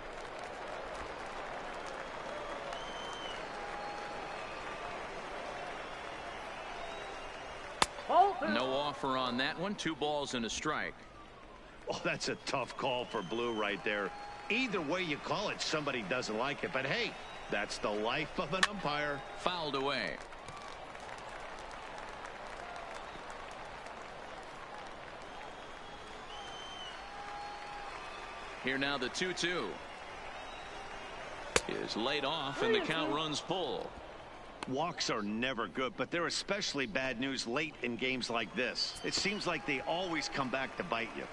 No offer on that one. 2 balls and a strike. Oh, that's a tough call for Blue right there. Either way you call it, somebody doesn't like it. But hey, that's the life of an umpire. Fouled away. Here now the 2-2 is laid off and the count runs full. Walks are never good, but they're especially bad news late in games like this. It seems like they always come back to bite you.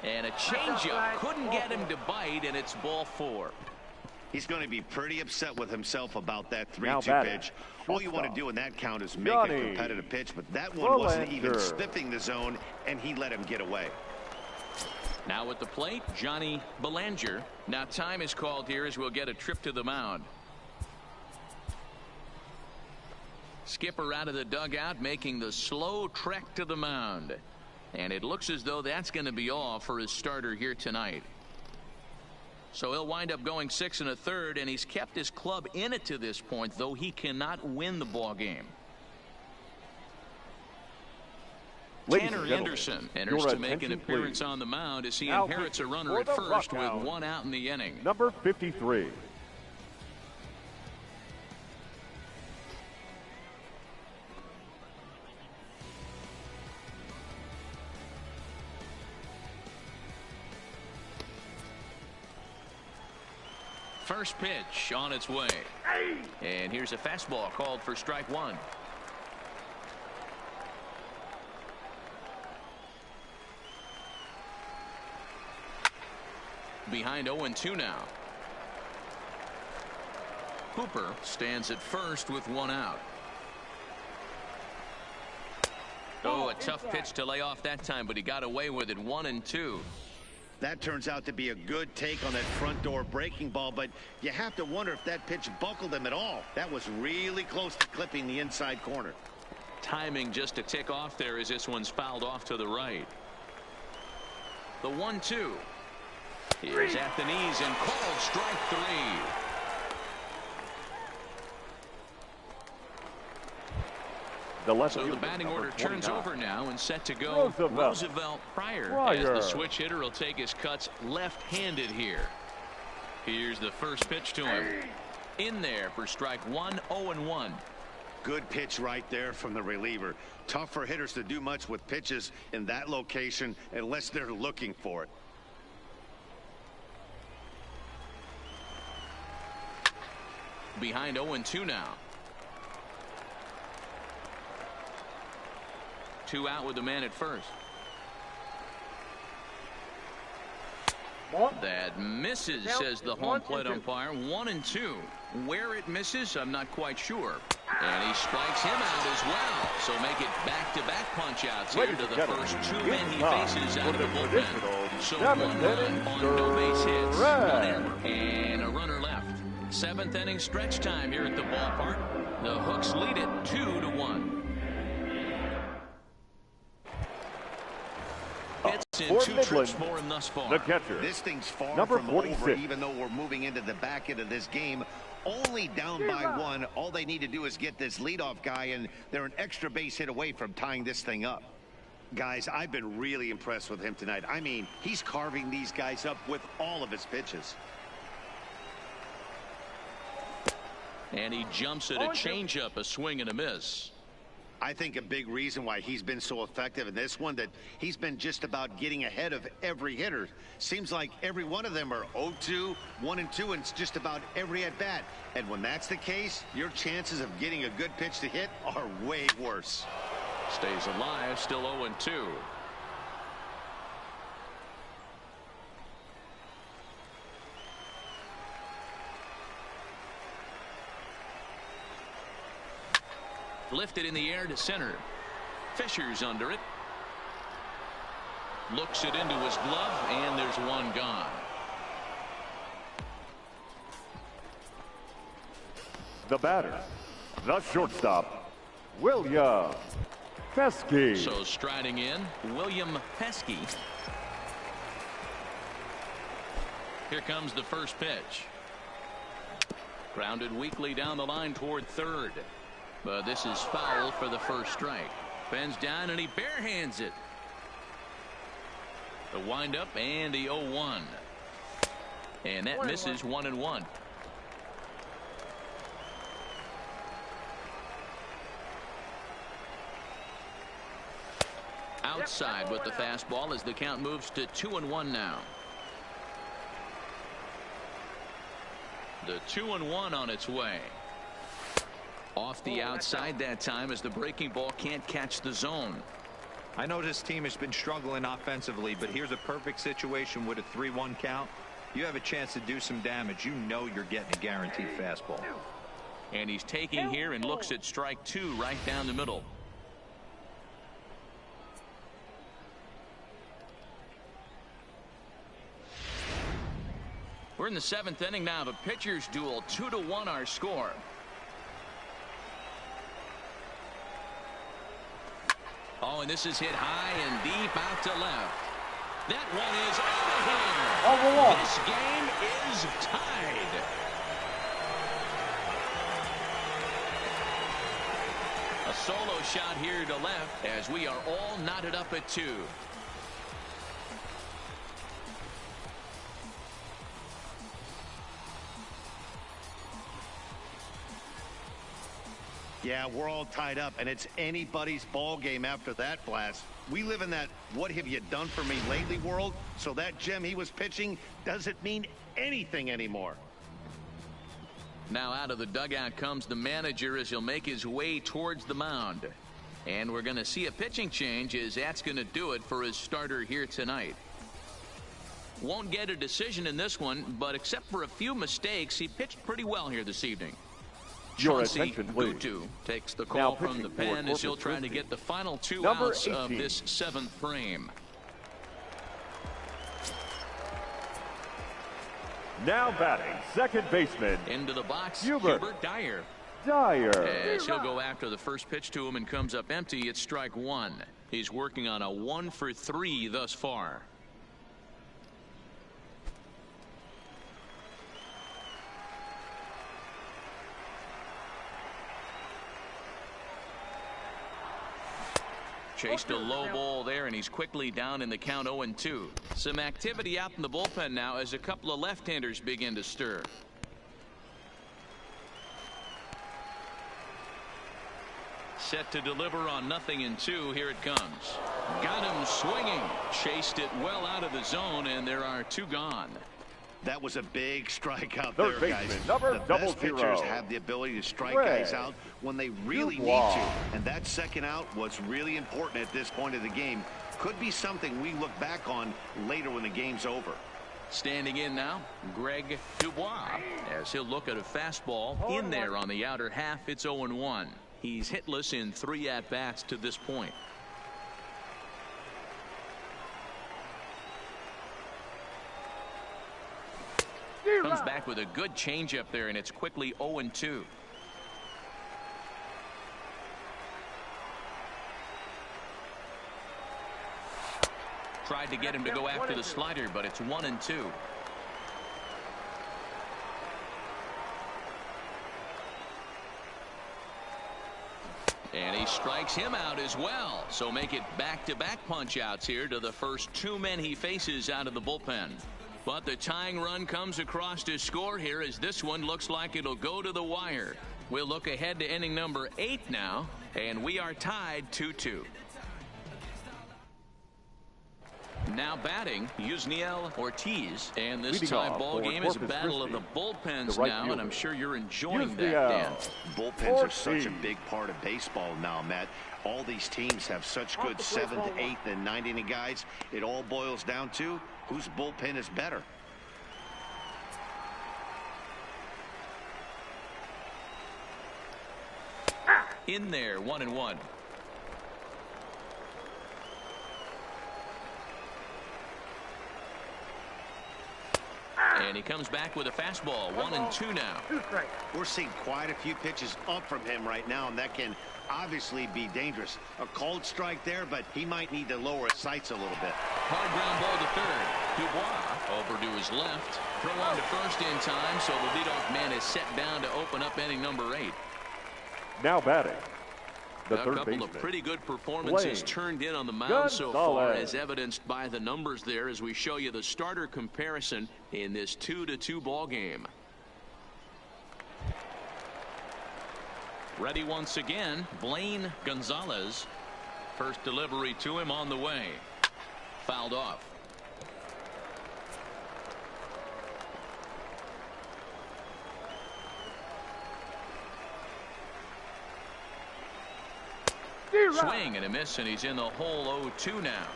And a changeup couldn't get him to bite, and it's ball 4. He's going to be pretty upset with himself about that 3-2 pitch. All you want to do in that count is make a competitive pitch, but that one wasn't even sniffing the zone, and he let him get away. Now at the plate, Johnny Belanger. Now time is called here as we'll get a trip to the mound. Skipper out of the dugout making the slow trek to the mound. And it looks as though that's going to be all for his starter here tonight. So he'll wind up going 6 1/3, and he's kept his club in it to this point, though he cannot win the ball game. Tanner Anderson enters to make an appearance on the mound as he inherits a runner at first with 1 out in the inning. Number 53. First pitch on its way. And here's a fastball called for strike 1. Behind 0-2 now. Hooper stands at first with 1 out. Oh, a tough pitch to lay off that time, but he got away with it. 1-2. That turns out to be a good take on that front door breaking ball, but you have to wonder if that pitch buckled him at all. That was really close to clipping the inside corner. Timing just to tick off there as this one's fouled off to the right. The 1-2 is at the knees and called strike 3. So the batting order turns over now and set to go. Roosevelt Pryor, as the switch hitter will take his cuts left-handed here. Here's the first pitch to him. In there for strike 1, 0-1. Good pitch right there from the reliever. Tough for hitters to do much with pitches in that location unless they're looking for it. Behind 0-2 now. 2 out with the man at first. That misses, says the home plate umpire. 1-2. Where it misses, I'm not quite sure. And he strikes him out as well. So make it back-to-back punch-outs here to the first 2 men he faces out of the bullpen. So 1 run on no base hits, 1 in, and a runner left. 7th inning stretch time here at the ballpark. The Hooks lead it 2-1. For Midland, the catcher, this thing's far number from 46. over, even though we're moving into the back end of this game. Only down by 1. All they need to do is get this leadoff guy, and they're an extra base hit away from tying this thing up. Guys, I've been really impressed with him tonight. I mean, he's carving these guys up with all of his pitches. And he jumps at a changeup, a swing and a miss. I think a big reason why he's been so effective in this one, that he's been just about getting ahead of every hitter. Seems like every one of them are 0-2, 1-2, and it's just about every at-bat. And when that's the case, your chances of getting a good pitch to hit are way worse. Stays alive, still 0-2. Lifted in the air to center. Fisher's under it. Looks it into his glove, and there's one gone. The batter, the shortstop, William Pesky. So striding in, William Pesky. Here comes the first pitch. Grounded weakly down the line toward third. But this is foul for the first strike. Bends down and he barehands it. The windup and the 0-1. And that misses 1-1. Outside with the fastball as the count moves to 2-1 now. The 2-1 on its way. Off the outside that time as the breaking ball can't catch the zone. I know this team has been struggling offensively, but here's a perfect situation with a 3-1 count. You have a chance to do some damage. You know you're getting a guaranteed fastball. And he's taking here and looks at strike 2 right down the middle. We're in the 7th inning now of a pitcher's duel. 2-1 our score. Oh, and this is hit high and deep out to left. That one is out of here. This game is tied. A solo shot here to left as we are all knotted up at 2. Yeah, we're all tied up, and it's anybody's ball game after that blast. We live in that what have you done for me lately world, so that gem he was pitching doesn't mean anything anymore. Now out of the dugout comes the manager as he'll make his way towards the mound. And we're going to see a pitching change as that's going to do it for his starter here tonight. Won't get a decision in this one, but except for a few mistakes, he pitched pretty well here this evening. Your Chauncey attention, please. Gutu takes the Now call from the pitching pen for as he'll Corpus try to Christi. get the final 2 Number outs of 18. this 7th frame. Now batting, second baseman. Into the box, Hubert Dyer. As he'll go after the first pitch to him and comes up empty, it's strike 1. He's working on a 1 for 3 thus far. Chased a low ball there, and he's quickly down in the count 0-2. Some activity out in the bullpen now as a couple of left-handers begin to stir. Set to deliver on 0-2. Here it comes. Got him swinging. Chased it well out of the zone, and there are 2 gone. That was a big strikeout Third there, guys. baseman, number The best 00. pitchers have the ability to strike Red. guys out when they really need Dubois. to. And that second out was really important at this point of the game. Could be something we look back on later when the game's over. Standing in now, Greg Dubois, as he'll look at a fastball in there on the outer half. It's 0-1. He's hitless in 3 at-bats to this point. Comes back with a good changeup there, and it's quickly 0-2. Tried to get him to go after the slider, but it's 1-2. And he strikes him out as well. So make it back-to-back punch-outs here to the first 2 men he faces out of the bullpen. But the tying run comes across to score here as this one looks like it'll go to the wire. We'll look ahead to inning number 8 now, and we are tied 2-2. Now batting, Yusniel Ortiz. And this tie ball game is a battle of the bullpens now, and I'm sure you're enjoying that, Dan. Bullpens are such a big part of baseball now, Matt. All these teams have such good 7th, 8th, and 9th inning guys. It all boils down to whose bullpen is better. In there, 1-1. And he comes back with a fastball. 1-2 now. We're seeing quite a few pitches up from him right now, and that can obviously be dangerous. A cold strike there, but he might need to lower his sights a little bit. Hard ground ball to third. Dubois over to his left. Throw on to first in time, so the leadoff man is set down to open up inning number 8. Now batting, the A third couple baseman. of pretty good performances turned in on the mound so far, as evidenced by the numbers there as we show you the starter comparison in this 2-2 ball game. Ready once again, Blaine Gonzalez. First delivery to him on the way. Fouled off. Swing and a miss, and he's in the hole 0-2 now.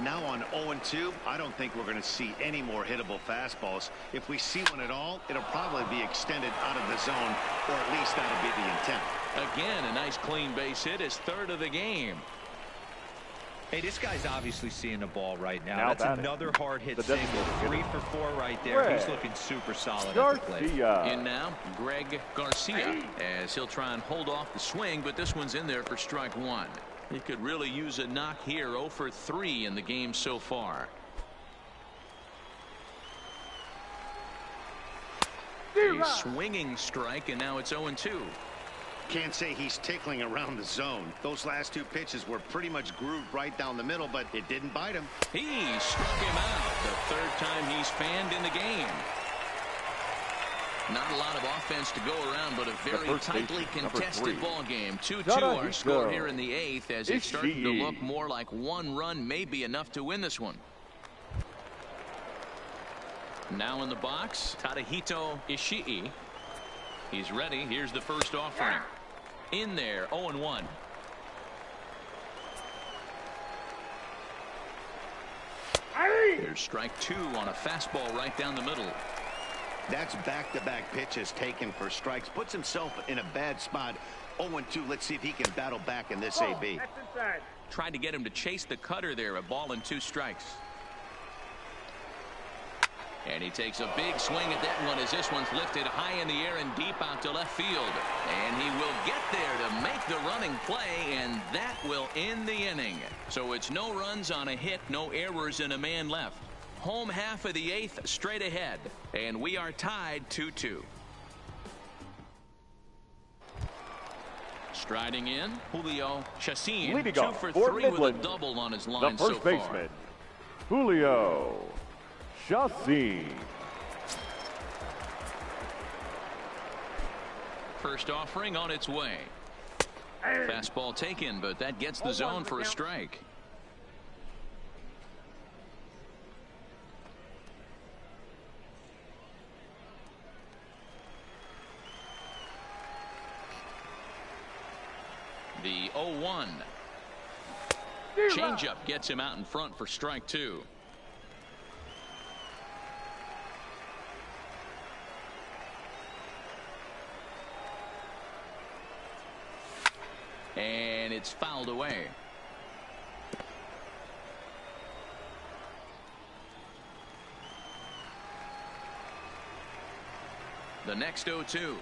Now on 0-2, I don't think we're going to see any more hittable fastballs. If we see one at all, it'll probably be extended out of the zone, or at least that'll be the intent. Again, a nice clean base hit, his 3rd of the game. Hey, this guy's obviously seeing the ball right now. Now That's batting, another hard hit the single. designated 3 hitter. for 4 right there. Red. He's looking super solid at the plate. Garcia. In now, Greg Garcia, as he'll try and hold off the swing, but this one's in there for strike 1. He could really use a knock here. 0 for 3 in the game so far. A swinging strike, and now it's 0-2. Can't say he's tickling around the zone. Those last 2 pitches were pretty much grooved right down the middle, but it didn't bite him. He struck him out. The 3rd time he's fanned in the game. Not a lot of offense to go around, but a very tightly contested ball game. 2-2 our score here in the 8th, as it's starting to look more like 1 run may be enough to win this one. Now in the box, Tadahito Ishii. He's ready. Here's the first offering. In there, 0-1. Here's strike 2 on a fastball right down the middle. That's back-to-back pitches taken for strikes. Puts himself in a bad spot. 0-2. Let's see if he can battle back in this AB. That's inside. Tried to get him to chase the cutter there. A ball and 2 strikes. And he takes a big swing at that one as this one's lifted high in the air and deep out to left field. And he will get there to make the running play, and that will end the inning. So it's no runs on a hit, no errors, and a man left. Home half of the 8th straight ahead, and we are tied 2-2. Striding in, Julio Chacin, leading 2 off for for 3 Midland, with a double on his line the first so far. baseman, Julio Chacin. First offering on its way. Fastball taken, but that gets the zone for a strike. The 0-1. Changeup gets him out in front for strike 2. And it's fouled away. The next 0-2.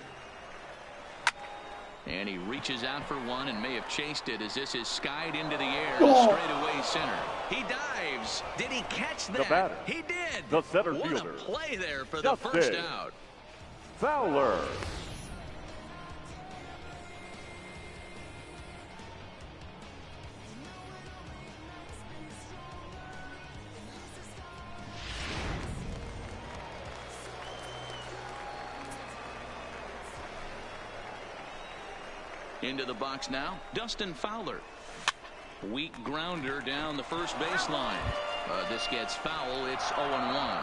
And he reaches out for one and may have chased it as this is skied into the air to straightaway center. He dives. Did he catch that? The batter, he did. the center what fielder, a play there for Justin the first out. Fowler. Into the box now, Dustin Fowler. Weak grounder down the first baseline. This gets foul. It's 0-1.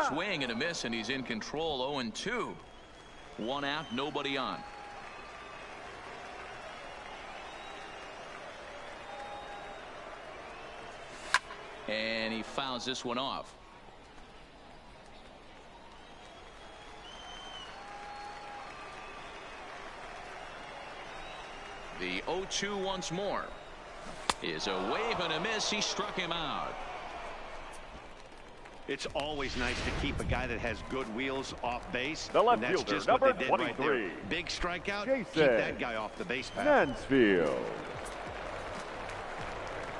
Swing and a miss, and he's in control. 0-2. 1 out, nobody on. And he fouls this one off. The 0-2 once more is a wave and a miss. He struck him out. It's always nice to keep a guy that has good wheels off base. The left and that's fielder, just what they number did 23. right there. Big strikeout. Jason Keep that guy off the base path. Mansfield.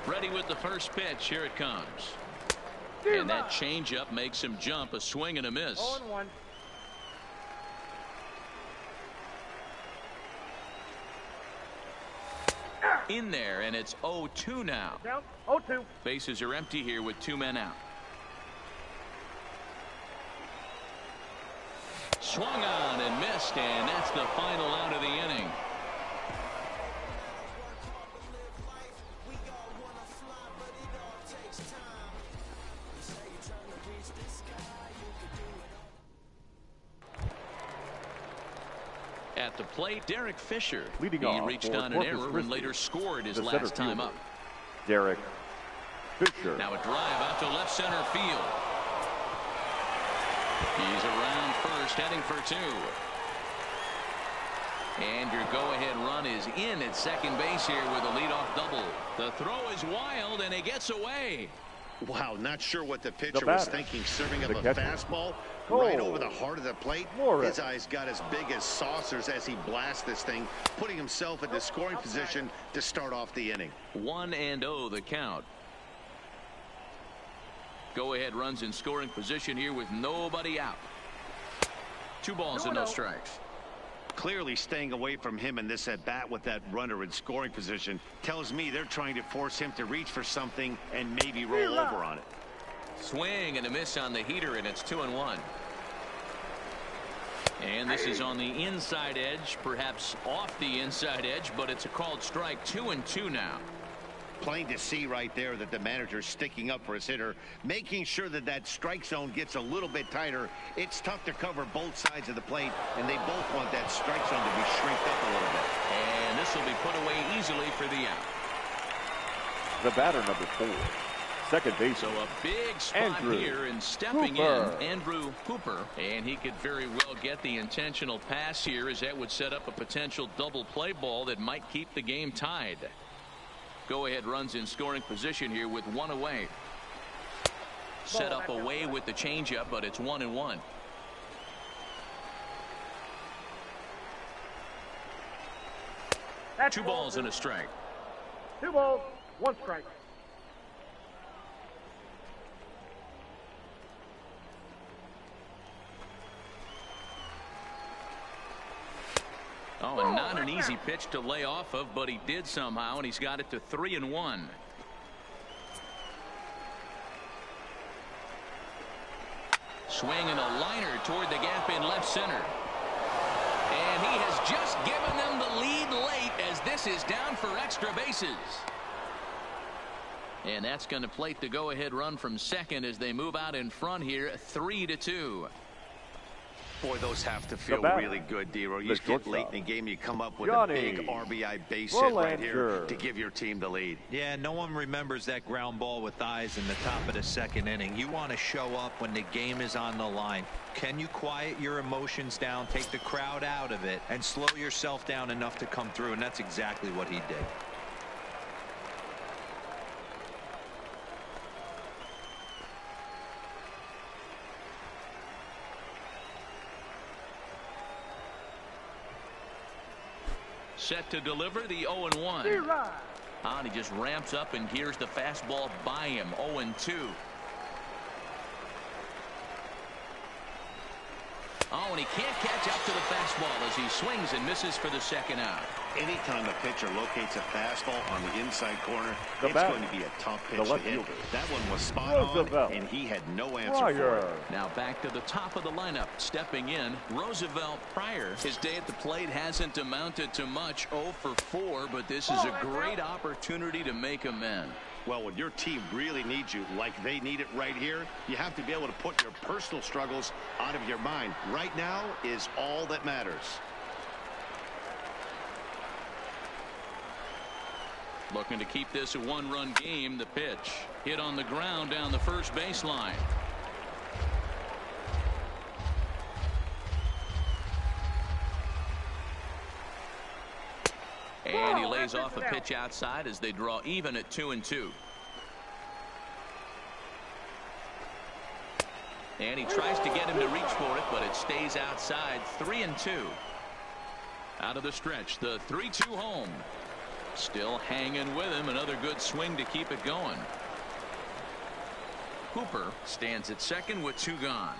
Ready with the first pitch. Here it comes. And that changeup makes him jump. A swing and a miss. 0-1. In there, and it's 0-2 now. Down. 0-2. Bases are empty here with 2 men out. Swung on and missed, and that's the final out of the inning. At the plate, Derek Fisher. Leading he off reached for on an Corpus error Christi, and later scored his the center last time fielder, up. Derek Fisher. Now a drive out to left center field. He's around first, heading for 2. And your go-ahead run is in at second base here with a leadoff double. The throw is wild, and it gets away. Wow, not sure what the pitcher batter, was thinking, serving up the a catcher, fastball Cole right over the heart of the plate. Morris. His eyes got as big as saucers as he blasts this thing, putting himself in the scoring position to start off the inning. 1-0 the count. Go-ahead runs in scoring position here with nobody out. 2 balls and no strikes. Clearly staying away from him in this at-bat with that runner in scoring position tells me they're trying to force him to reach for something and maybe roll over on it. Swing and a miss on the heater, and it's 2-1. And this is on the inside edge, perhaps off the inside edge, but it's a called strike. 2-2 now. Plain to see right there that the manager's sticking up for his hitter, making sure that that strike zone gets a little bit tighter. It's tough to cover both sides of the plate, and they both want that strike zone to be shrinked up a little bit. And this will be put away easily for the out. The batter, number 4, second base. So a big spot here, and stepping in, Andrew Hooper. And he could very well get the intentional pass here, as that would set up a potential double play ball that might keep the game tied. Go-ahead runs in scoring position here with 1 away. Set up away with the changeup, but it's 1-1. That's 2 balls and a strike. 2 balls, 1 strike. Oh, and not an easy pitch to lay off of, but he did somehow, and he's got it to 3-1. Swinging a liner toward the gap in left center. And he has just given them the lead late, as this is down for extra bases. And that's going to plate the go-ahead run from second as they move out in front here, 3-2. Boy, those have to feel really good, D-Row. You just get late in the game, you come up with a big RBI base hit right here to give your team the lead. Yeah, no one remembers that ground ball with eyes in the top of the second inning. You want to show up when the game is on the line. Can you quiet your emotions down, take the crowd out of it, and slow yourself down enough to come through? And that's exactly what he did. Set to deliver the 0-1. And he just ramps up and gears the fastball by him. 0-2. Oh, and he can't catch up to the fastball as he swings and misses for the second out. Anytime a pitcher locates a fastball on the inside corner, it's going to be a tough pitch to hit. That one was spot on, and he had no answer for it. Now back to the top of the lineup. Stepping in, Roosevelt Pryor. His day at the plate hasn't amounted to much, 0 for 4, but this is a great opportunity to make amends. Well, when your team really needs you, like they need it right here, you have to be able to put your personal struggles out of your mind. Right now is all that matters. Looking to keep this a 1-run game. The pitch hit on the ground down the first baseline. And he lays off a pitch outside as they draw even at 2-2. And he tries to get him to reach for it, but it stays outside. 3-2. Out of the stretch, the 3-2 home. Still hanging with him. Another good swing to keep it going. Hooper stands at second with 2 gone.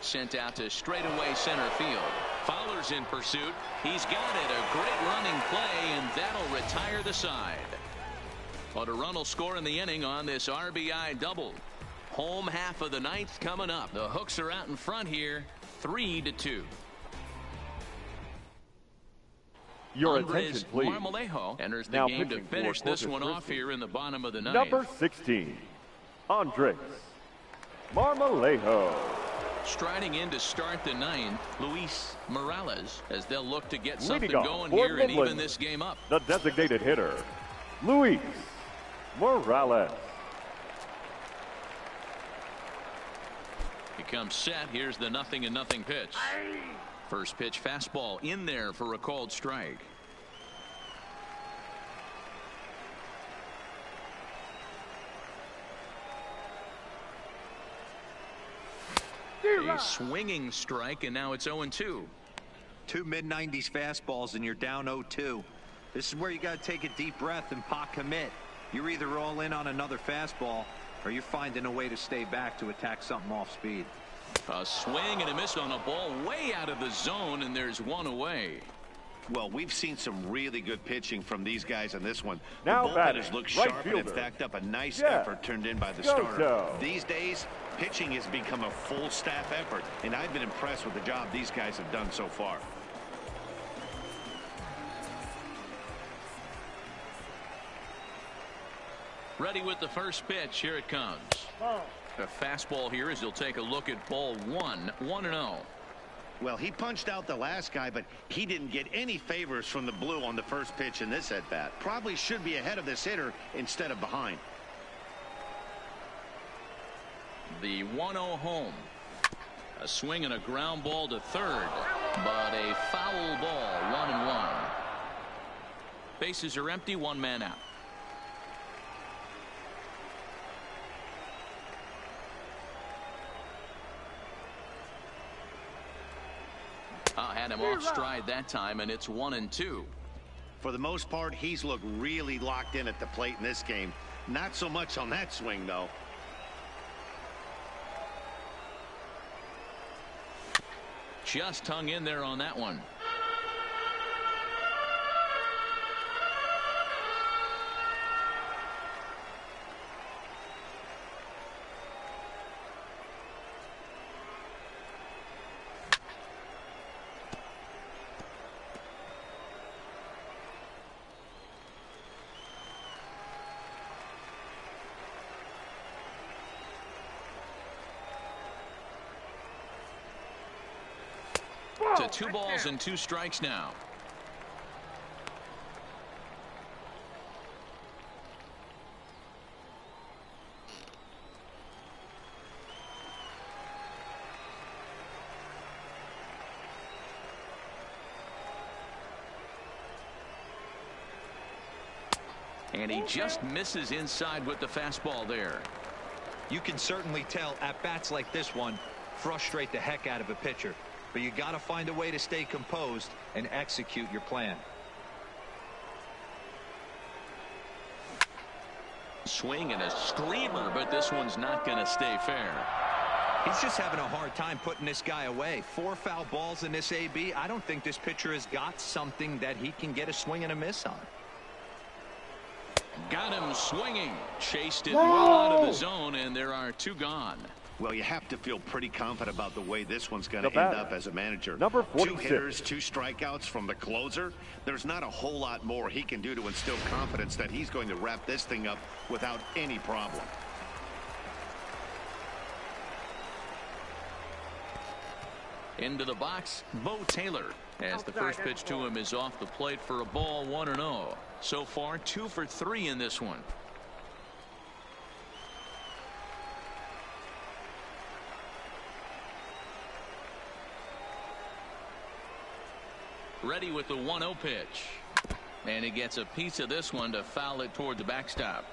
Sent out to straightaway center field. Fowler's in pursuit. He's got it. A great running play, and that'll retire the side. But a run will score in the inning on this RBI double. Home half of the ninth coming up. The Hooks are out in front here, 3-2. Your Andres attention, please. Marmolejo enters the Now game to finish this one off here in the bottom of the ninth. Number 16, Andres Marmolejo. Striding in to start the ninth, Luis Morales, as they'll look to get something Leading going for here and Midland, even this game up. The designated hitter, Luis Morales. He comes set. Here's the 0-0 pitch. First pitch fastball in there for a called strike. A swinging strike, and now it's 0-2. 2 mid-90s fastballs and you're down 0-2. This is where you got to take a deep breath and pot commit. You're either all in on another fastball or you're finding a way to stay back to attack something off speed. A swing and a miss on a ball way out of the zone, and there's one away. Well, we've seen some really good pitching from these guys in this one. Now the batting, bullpenners look right sharp, fielder. and in fact, up a nice Yeah. effort turned in by the Go, starter. Joe. These days, pitching has become a full staff effort, and I've been impressed with the job these guys have done so far. Ready with the first pitch. Here it comes. A fastball here as he'll take a look at ball one. 1-0. Well, he punched out the last guy, but he didn't get any favors from the blue on the first pitch in this at-bat. Probably should be ahead of this hitter instead of behind. The 1-0 home. A swing and a ground ball to third, but a foul ball. 1-1. Bases are empty. One man out. Had him off stride that time, and it's 1-2. For the most part, he's looked really locked in at the plate in this game. Not so much on that swing, though. Just hung in there on that one. To 2 balls and 2 strikes now. And he just misses inside with the fastball there. You can certainly tell at bats like this one frustrate the heck out of a pitcher. But you got to find a way to stay composed and execute your plan. Swing and a screamer, but this one's not going to stay fair. He's just having a hard time putting this guy away. 4 foul balls in this AB. I don't think this pitcher has got something that he can get a swing and a miss on. Got him swinging. Chased it well out of the zone, and there are 2 gone. Well, you have to feel pretty confident about the way this one's going to end up as a manager. Number 46. 2 hitters, 2 strikeouts from the closer. There's not a whole lot more he can do to instill confidence that he's going to wrap this thing up without any problem. Into the box, Bo Taylor, as the first pitch to him is off the plate for a ball. 1-0. So far 2 for 3 in this one. Ready with the 1-0 pitch. And he gets a piece of this one to foul it toward the backstop.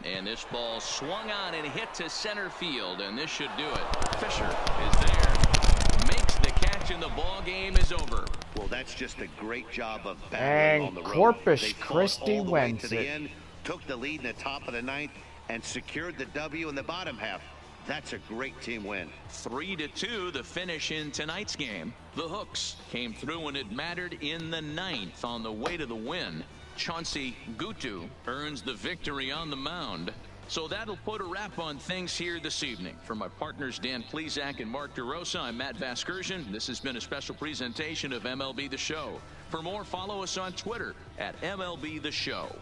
And this ball swung on and hit to center field, and this should do it. Fisher is there. Makes the catch, and the ball game is over. Well, that's just a great job of battling on the road. Corpus Christi wins it. End, took the lead in the top of the 9th, and secured the W in the bottom half. That's a great team win. 3-2 the finish in tonight's game. The Hooks came through when it mattered in the 9th on the way to the win. Chauncey Gutu earns the victory on the mound. So that'll put a wrap on things here this evening. For my partners Dan Plesac and Mark DeRosa, I'm Matt Vasgersian. This has been a special presentation of MLB The Show. For more, follow us on Twitter at MLB The Show.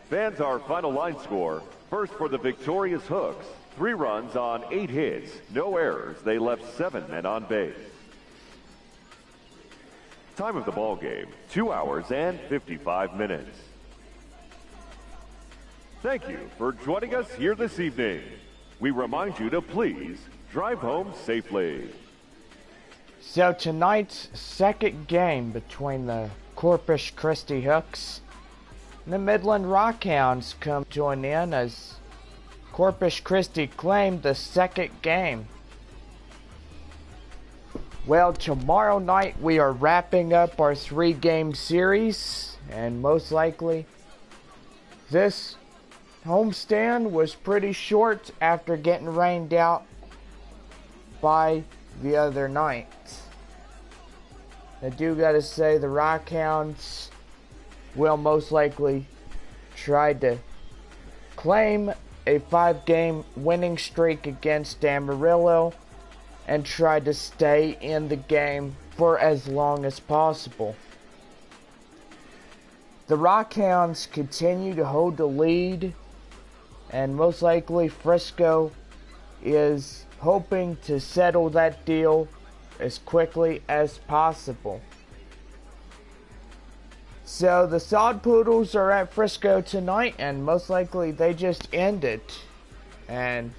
Fans, our final line score. First for the victorious Hooks. 3 runs on 8 hits. No errors. They left 7 men on base. Time of the ball game, 2 hours and 55 minutes. Thank you for joining us here this evening. We remind you to please drive home safely. So tonight's second game between the Corpus Christi Hooks and the Midland Rockhounds come join in as Corpus Christi claimed the second game. Well, tomorrow night we are wrapping up our 3-game series, and most likely this homestand was pretty short after getting rained out by the other night. I do gotta say the Rockhounds will most likely try to claim a 5-game winning streak against Amarillo and try to stay in the game for as long as possible. The Rockhounds continue to hold the lead, and most likely Frisco is hoping to settle that deal as quickly as possible. So the Sod Poodles are at Frisco tonight, and most likely they just end it. And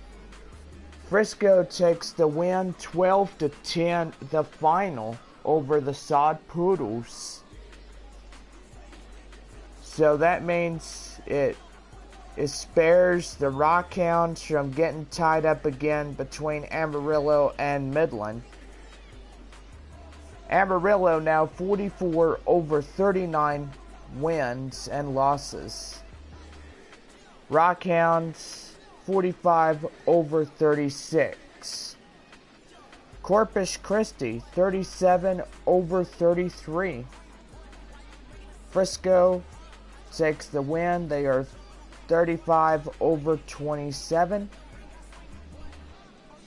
Frisco takes the win 12-10, the final, over the Sod Poodles. So that means it spares the Rockhounds from getting tied up again between Amarillo and Midland. Amarillo now 44/39 wins and losses. Rockhounds 45/36. Corpus Christi 37/33. Frisco takes the win. They are 35/27.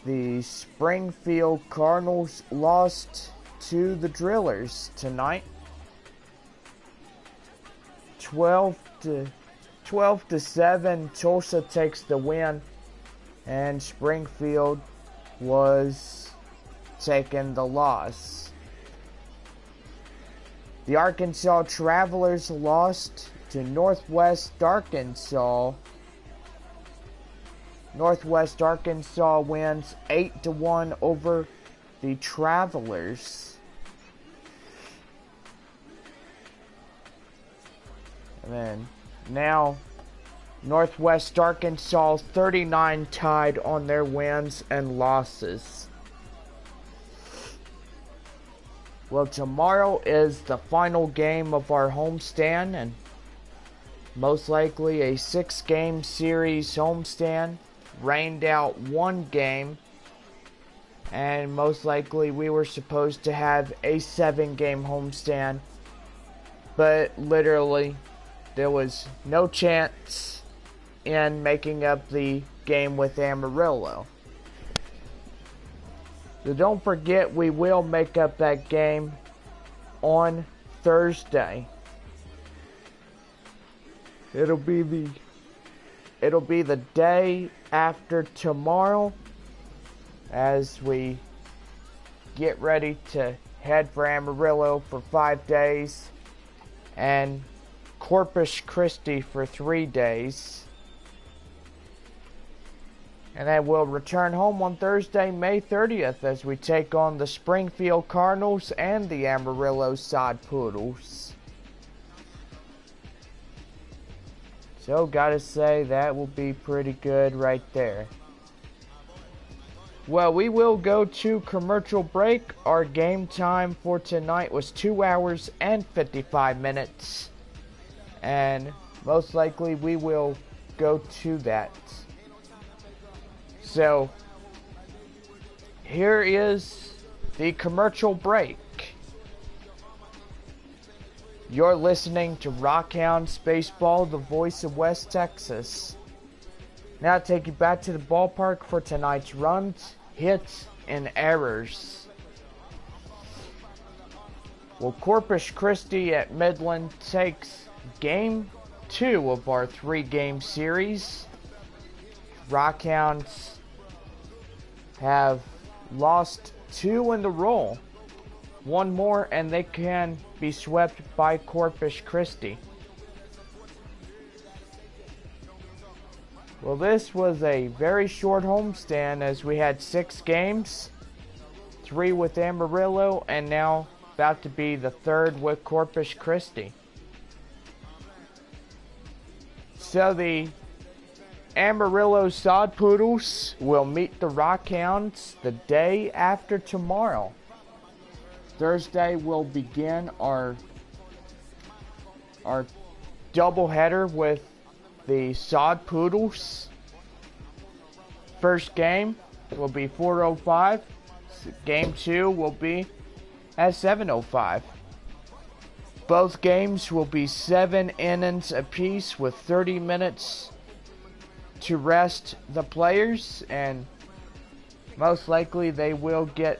The Springfield Cardinals lost to the Drillers tonight. 12-7. Tulsa takes the win, and Springfield was taking the loss. The Arkansas Travelers lost to Northwest Arkansas. Northwest Arkansas wins 8-1 over the Travelers. And then now Northwest Arkansas 39 tied on their wins and losses. Well, tomorrow is the final game of our homestand, and most likely a 6-game series homestand. Rained out 1 game, and most likely we were supposed to have a 7-game homestand, but literally there was no chance in making up the game with Amarillo. So don't forget, we will make up that game on Thursday. It'll be the day after tomorrow as we get ready to head for Amarillo for 5 days and Corpus Christi for 3 days. And then we'll return home on Thursday, May 30th, as we take on the Springfield Cardinals and the Amarillo Sod Poodles. So, gotta say, that will be pretty good right there. Well, we will go to commercial break. Our game time for tonight was 2 hours and 55 minutes. And most likely we will go to that. So, here is the commercial break. You're listening to Rockhounds Baseball, the voice of West Texas. Now take you back to the ballpark for tonight's runs, hits, and errors. Well, Corpus Christi at Midland takes Game 2 of our 3-game series. Rockhounds have lost 2 in the row. 1 more and they can be swept by Corpus Christi. Well, this was a very short homestand as we had 6 games. 3 with Amarillo and now about to be the 3rd with Corpus Christi. So the Amarillo Sod Poodles will meet the Rockhounds the day after tomorrow. Thursday will begin our doubleheader with the Sod Poodles. First game will be 4:05. Game 2 will be at 7:05. Both games will be 7 innings apiece with 30 minutes to rest the players, and most likely they will get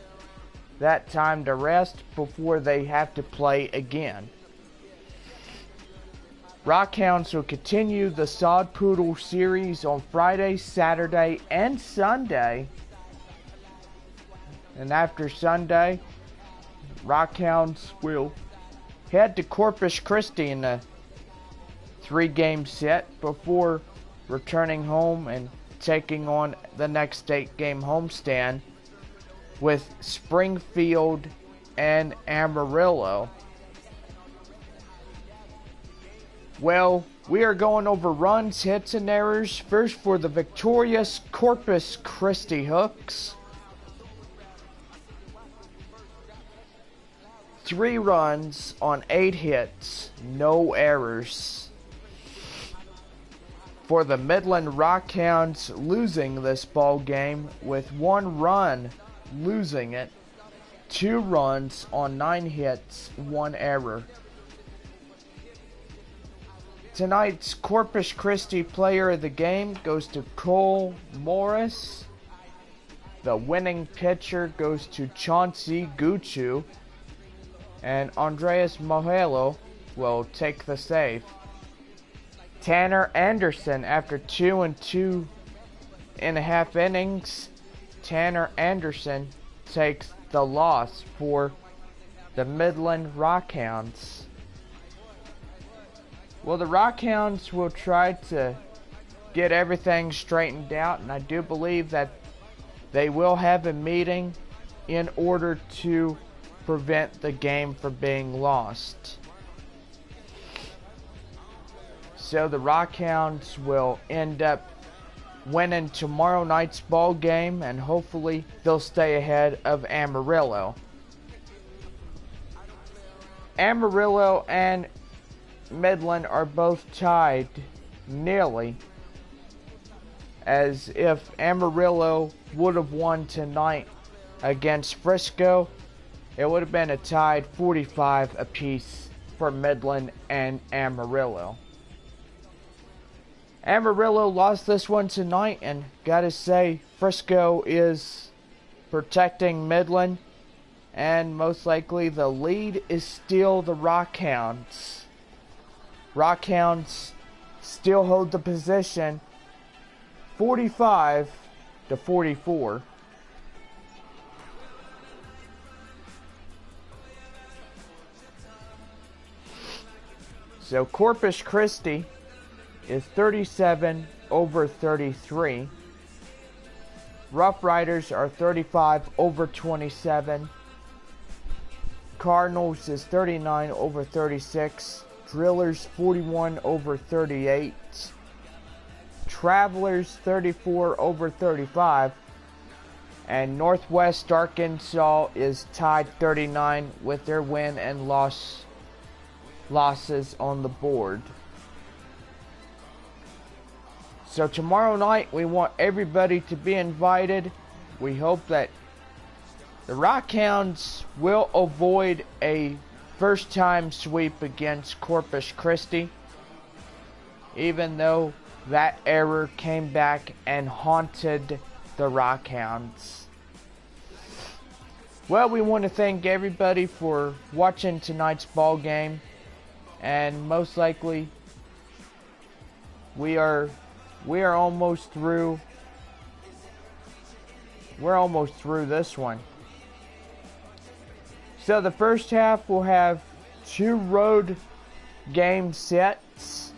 that time to rest before they have to play again. Rockhounds will continue the Sod Poodle series on Friday, Saturday, and Sunday. And after Sunday, Rockhounds will head to Corpus Christi in a 3-game set before returning home and taking on the next 8-game homestand with Springfield and Amarillo. Well, we are going over runs, hits, and errors. First for the victorious Corpus Christi Hooks. 3 runs on 8 hits, no errors. For the Midland Rockhounds, losing this ball game with 1 run, losing it. 2 runs on 9 hits, 1 error. Tonight's Corpus Christi player of the game goes to Cole Morris. The winning pitcher goes to Chauncey Guchu. And Andreas Mohelo will take the save. Tanner Anderson, after 2 2.5 innings, Tanner Anderson takes the loss for the Midland Rockhounds. Well, the Rockhounds will try to get everything straightened out, and I do believe that they will have a meeting in order to prevent the game from being lost. So the Rockhounds will end up winning tomorrow night's ball game, and hopefully they'll stay ahead of Amarillo. Amarillo and Midland are both tied nearly, as if Amarillo would have won tonight against Frisco, it would have been a tied 45 apiece for Midland and Amarillo. Amarillo lost this one tonight, and gotta say, Frisco is protecting Midland, and most likely the lead is still the Rockhounds. Rockhounds still hold the position 45-44. So Corpus Christi is 37-33. Rough Riders are 35-27. Cardinals is 39-36. Drillers 41-38. Travelers 34-35. And Northwest Arkansas is tied 39 with their win and losses on the board. So tomorrow night we want everybody to be invited. We hope that the Rockhounds will avoid a first-time sweep against Corpus Christi, even though that error came back and haunted the Rockhounds. Well, we want to thank everybody for watching tonight's ball game, and most likely we are almost through. We're almost through this one. So the first half will have 2 road game sets,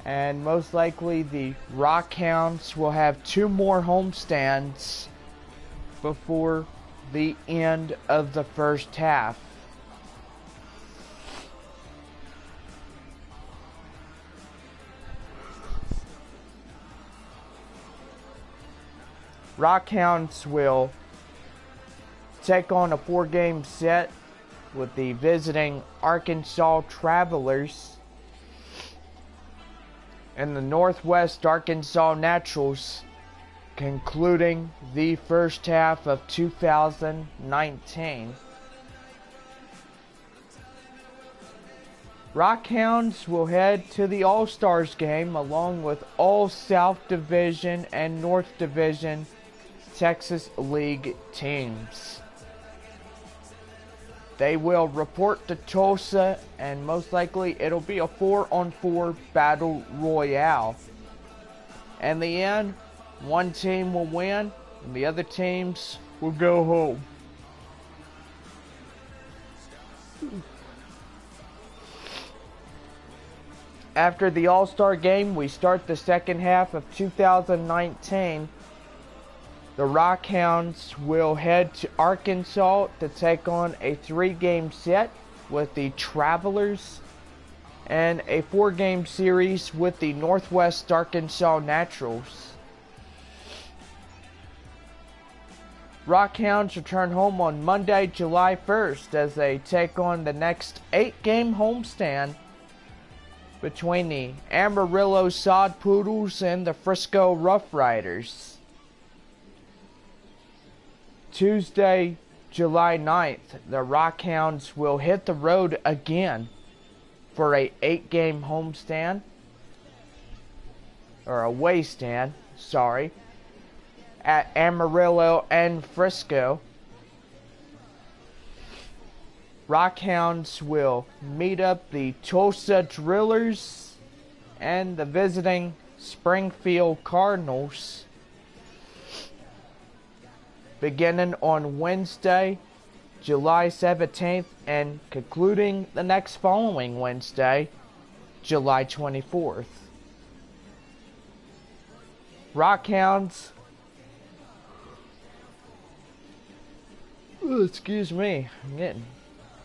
and most likely the Rockhounds will have 2 more homestands before the end of the first half. Rockhounds will take on a 4-game set with the visiting Arkansas Travelers, and the Northwest Arkansas Naturals, concluding the first half of 2019. Rockhounds will head to the All-Stars game along with all South Division and North Division Texas League teams. They will report to Tulsa, and most likely it'll be a 4-on-4 battle royale. In the end, one team will win and the other teams will go home. After the All-Star game, we start the second half of 2019. The Rockhounds will head to Arkansas to take on a 3-game set with the Travelers and a 4-game series with the Northwest Arkansas Naturals. Rockhounds return home on Monday, July 1st as they take on the next 8-game homestand between the Amarillo Sod Poodles and the Frisco Rough Riders. Tuesday, July 9th, the Rockhounds will hit the road again for a 8-game homestand, or away stand, sorry, at Amarillo and Frisco. Rockhounds will meet up the Tulsa Drillers and the visiting Springfield Cardinals beginning on Wednesday, July 17th, and concluding the next following Wednesday, July 24th. Rockhounds, excuse me, I'm getting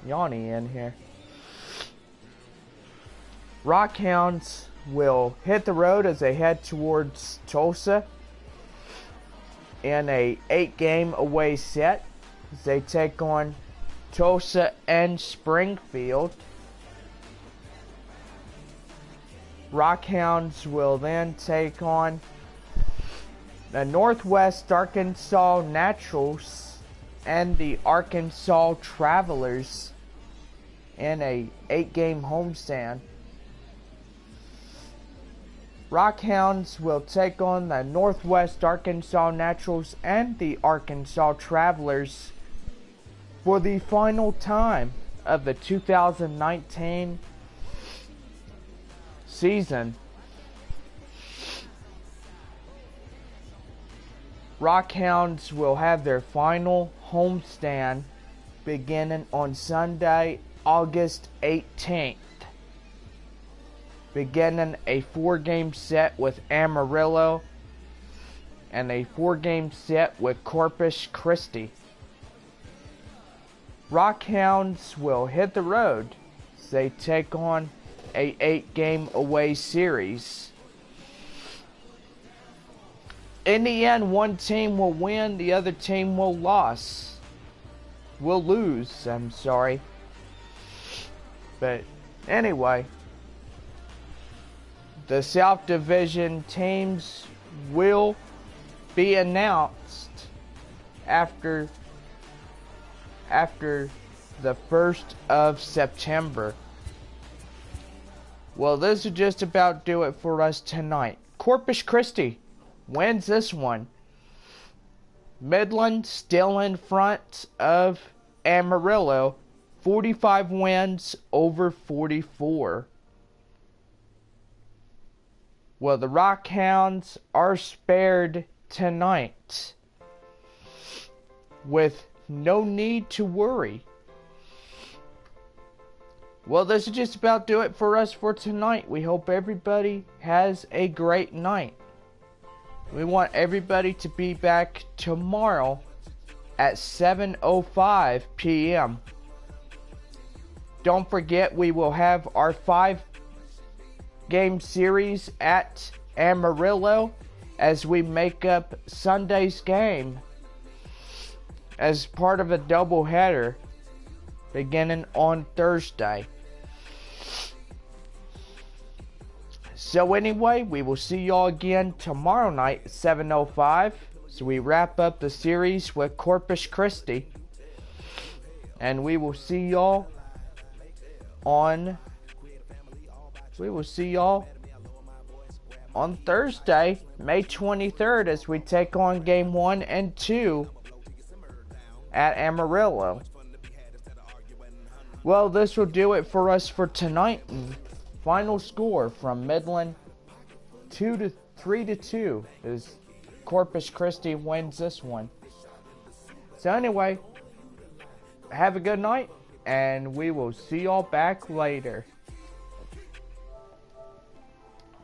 yawny in here. Rockhounds will hit the road as they head towards Tulsa in a 8-game away set as they take on Tulsa and Springfield. Rockhounds will then take on the Northwest Arkansas Naturals and the Arkansas Travelers in a 8-game homestand. Rockhounds will take on the Northwest Arkansas Naturals and the Arkansas Travelers for the final time of the 2019 season. Rockhounds will have their final homestand beginning on Sunday, August 18th. Beginning a 4-game set with Amarillo and a 4-game set with Corpus Christi. Rockhounds will hit the road as they take on a 8-game away series. In the end, one team will win, the other team will lose. I'm sorry. But anyway, the South Division teams will be announced after the 1st of September. Well, this will just about do it for us tonight. Corpus Christi wins this one. Midland still in front of Amarillo, 45 wins over 44. Well, the Rockhounds are spared tonight with no need to worry. Well, this is just about do it for us for tonight. We hope everybody has a great night. We want everybody to be back tomorrow at 7:05 p.m. Don't forget, we will have our 5-game series at Amarillo as we make up Sunday's game as part of a doubleheader beginning on Thursday. So anyway, we will see y'all again tomorrow night at 7:05. So we wrap up the series with Corpus Christi. And we will see y'all on Thursday, May 23rd, as we take on game 1 and 2 at Amarillo. Well, this will do it for us for tonight. And final score from Midland 3-2 is Corpus Christi wins this one. So anyway, have a good night, and we will see y'all back later.